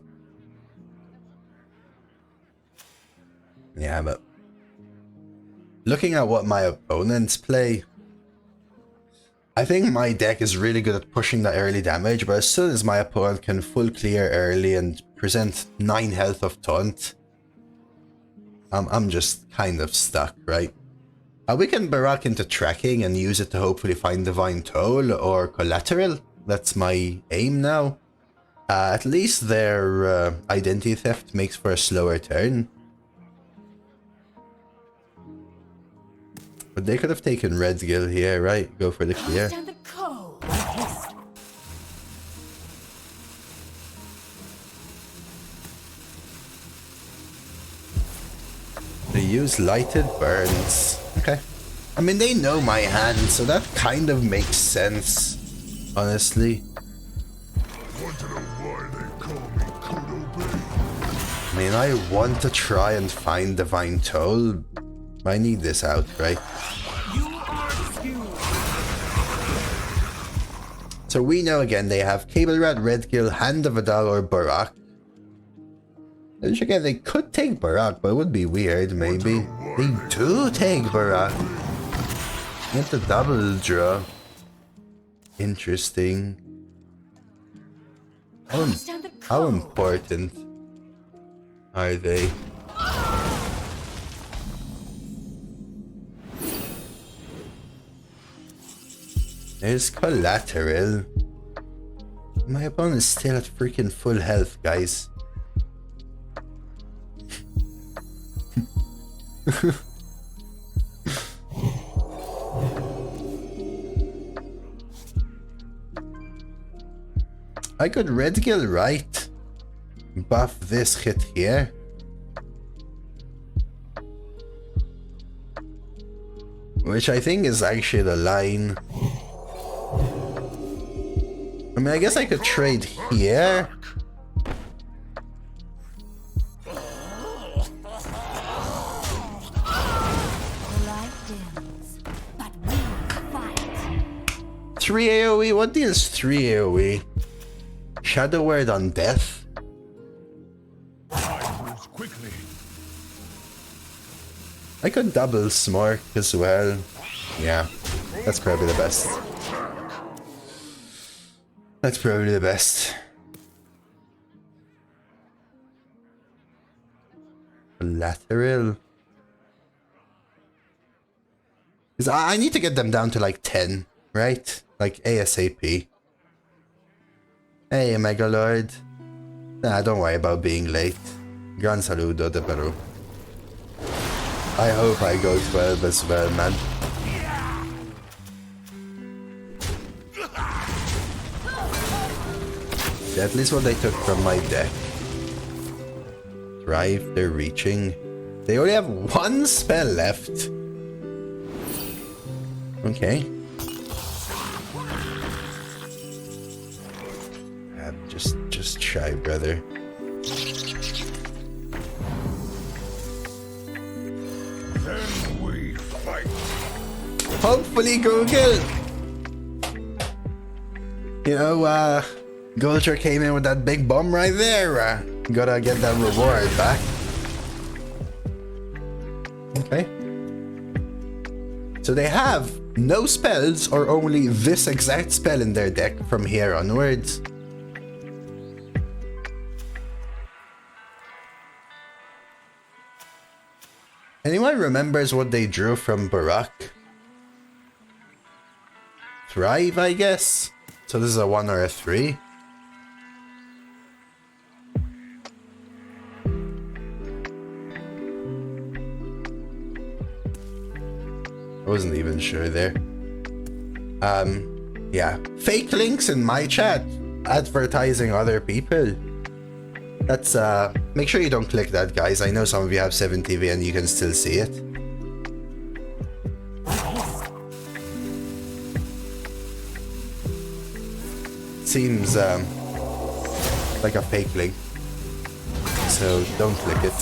Yeah, but looking at what my opponents play, I think my deck is really good at pushing that early damage, but as soon as my opponent can full clear early and present 9 health of taunt, I'm just kind of stuck, right? We can Barak into tracking and use it to hopefully find Divine Toll or Collateral. That's my aim now. At least their Identity Theft makes for a slower turn. But they could have taken Red Gill here, right? Go for the clear. Stand the cold. They use Lighted Burns. Okay. I mean, they know my hand, so that kind of makes sense, honestly. Want to know why they call me Kudo Bay? I mean, I want to try and find Divine Toll. I need this out, right? You are excused. So we know again they have Cable Rat, Red Gill, Hand of Adal, or Barak. Which again, they could take Barak, but it would be weird, maybe. They do take Barak. Get the double draw. Interesting. How important are they? There's Collateral. My opponent's still at freaking full health, guys. I could Red Gill right, buff this hit here. Which I think is actually the line. I mean, I guess I could trade here. Three AoE? What deals 3 AoE? Shadow Word on Death? Quickly. I could double Smork as well. Yeah, that's probably the best. That's probably the best. Collateral. Because I need to get them down to like 10, right? Like ASAP. Hey, Megalord. Nah, don't worry about being late. Gran saludo de Peru. I hope I go 12 as well, man. Yeah, at least what they took from my deck. Thrive, they're reaching. They only have 1 spell left. Okay. Just shy, brother. Then we fight. Hopefully, Google. You know, Gulcher came in with that big bomb right there. Gotta get that reward back. Okay. So they have no spells or only this exact spell in their deck from here onwards. Anyone remembers what they drew from Barak? Thrive, I guess? So this is a 1 or a 3? I wasn't even sure there. Yeah. Fake links in my chat. Advertising other people. That's, make sure you don't click that, guys. I know some of you have 7TV and you can still see it. Seems, like a fake link. So, don't click it.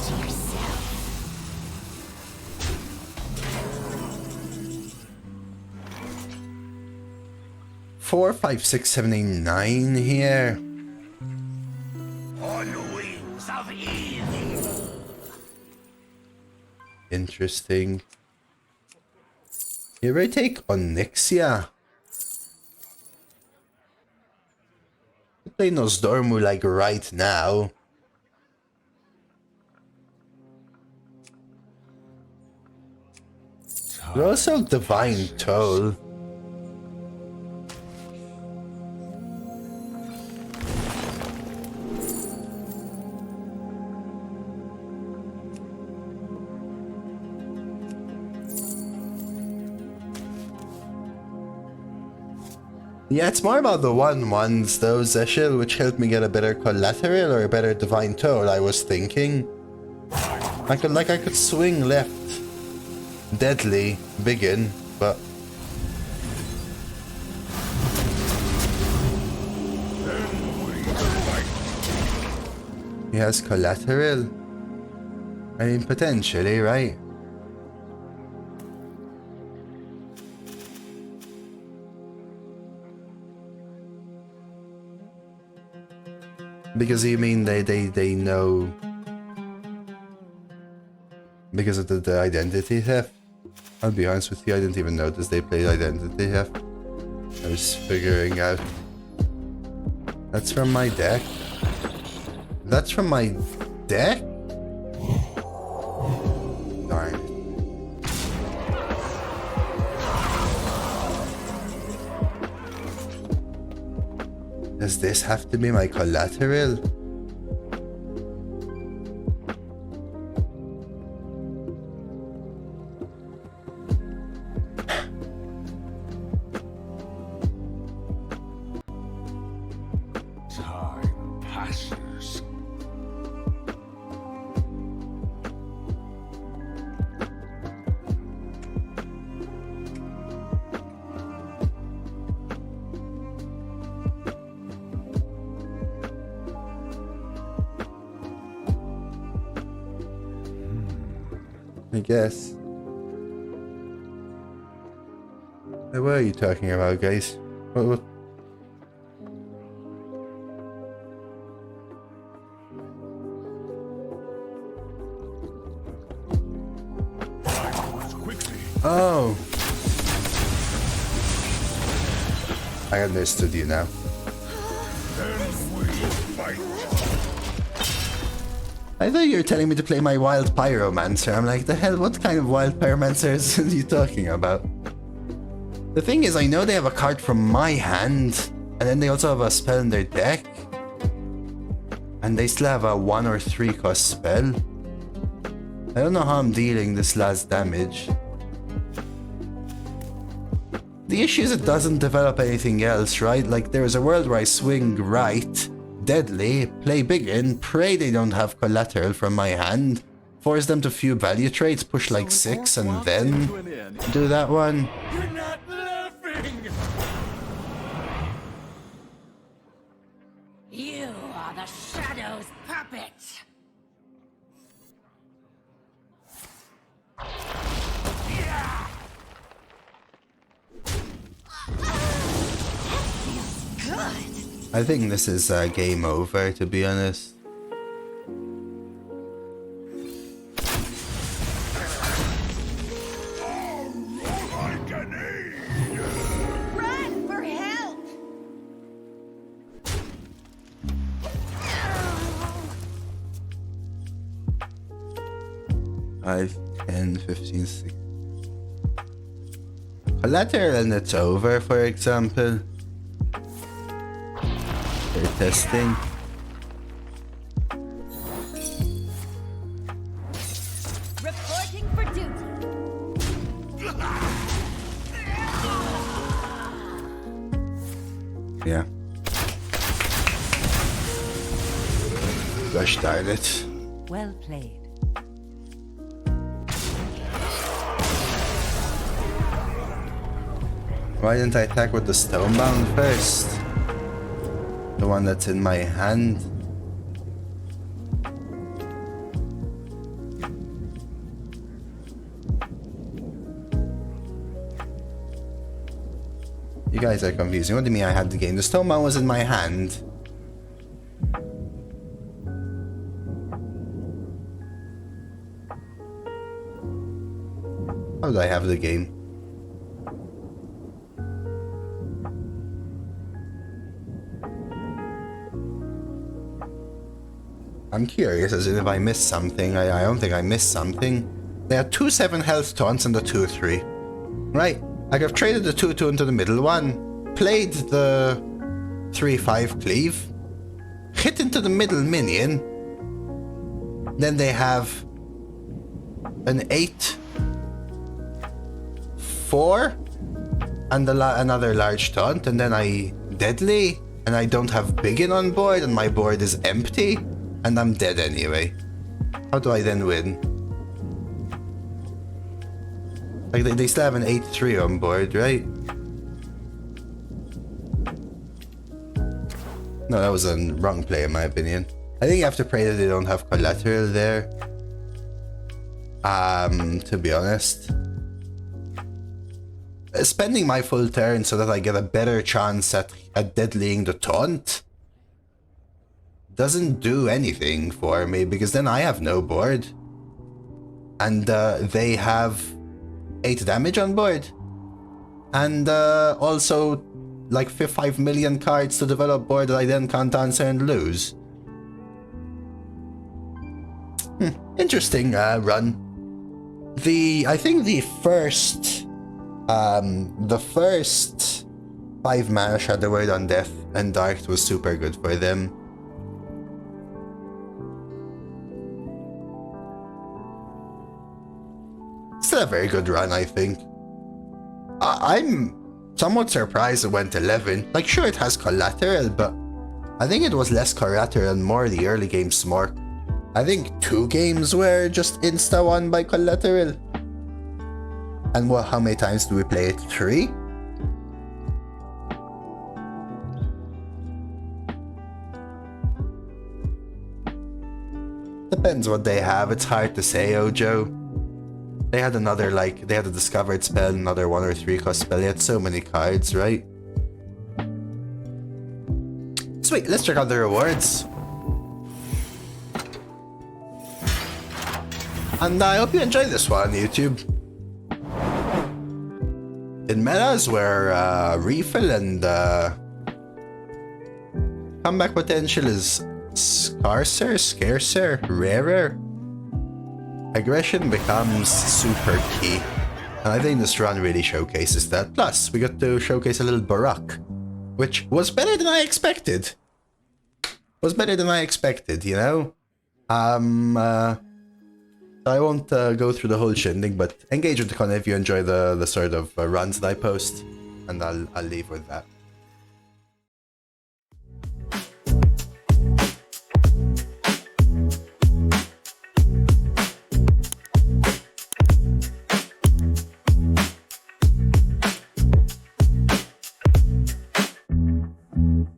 Four, 5, 6, 7, 8, 9 here. On wings of evil. Interesting. Here I take Onyxia. Play Nosdormu like right now. But also Divine Toll. Yeah, it's more about the 1/1s though, Zeshil, which helped me get a better collateral or a better Divine Toll, I was thinking. I could swing left. Deadly, biggin, but... He has collateral? I mean, potentially, right? Because you mean they know because of the identity theft? I'll be honest with you, I didn't even notice they played identity theft. I was figuring out. That's from my deck. That's from my deck? Darn. Does this have to be my collateral? Time passes. I guess. Hey, what are you talking about, guys? What? Oh. I understood you now. I thought you were telling me to play my Wild Pyromancer. I'm like, the hell, what kind of Wild Pyromancer are you talking about? The thing is, I know they have a card from my hand, and then they also have a spell in their deck. And they still have a 1 or 3 cost spell. I don't know how I'm dealing this last damage. The issue is it doesn't develop anything else, right? Like, there is a world where I swing right, deadly, play big in, pray they don't have collateral from my hand, force them to few value trades, push like 6, and then do that one. You're not are the Shadow's puppet. I think this is game over, to be honest. Run for help! 5, 10, 15, 16. Collateral and it's over, for example. They're testing. Reporting for duty. Yeah. Gosh darn it. Well played. Why didn't I attack with the stonebound first? The one that's in my hand. You guys are confusing. What do you mean I had the game? The stonebound was in my hand. How did I have the game? I'm curious as in if I missed something. I don't think I missed something. They had 2-7 health taunts and the 2-3. Right. Like I've traded the 2-2 into the middle one, played the 3-5 cleave, hit into the middle minion. Then they have an 8-4 and another large taunt, and then I deadly, and I don't have biggin on board, and my board is empty. And I'm dead anyway. How do I then win? Like they still have an 8-3 on board, right? No, that was a wrong play in my opinion. I think you have to pray that they don't have collateral there. To be honest. Spending my full turn so that I get a better chance at deadlying the taunt doesn't do anything for me, because then I have no board. And they have 8 damage on board. And also like 5 million cards to develop board that I then can't answer and lose. Interesting run. I think the first 5 mana Shadow Word on Death and Dark was super good for them. Still a very good run, I think. I'm somewhat surprised it went 11. Like, sure, it has collateral, but I think it was less collateral and more the early game smart. I think 2 games were just insta-won by collateral. And what? How many times do we play it? 3? Depends what they have. It's hard to say, Ojo. They had another, like, they had a discovered spell, another 1 or 3 cost spell. They had so many cards, right? Sweet, let's check out the rewards. And I hope you enjoyed this one, YouTube. In metas where refill and comeback potential is scarcer, rarer, aggression becomes super key. And I think this run really showcases that. Plus, we got to showcase a little Barak, which was better than I expected. You know? I won't go through the whole shindig, but engage with the content if you enjoy the sort of runs that I post. And I'll leave with that.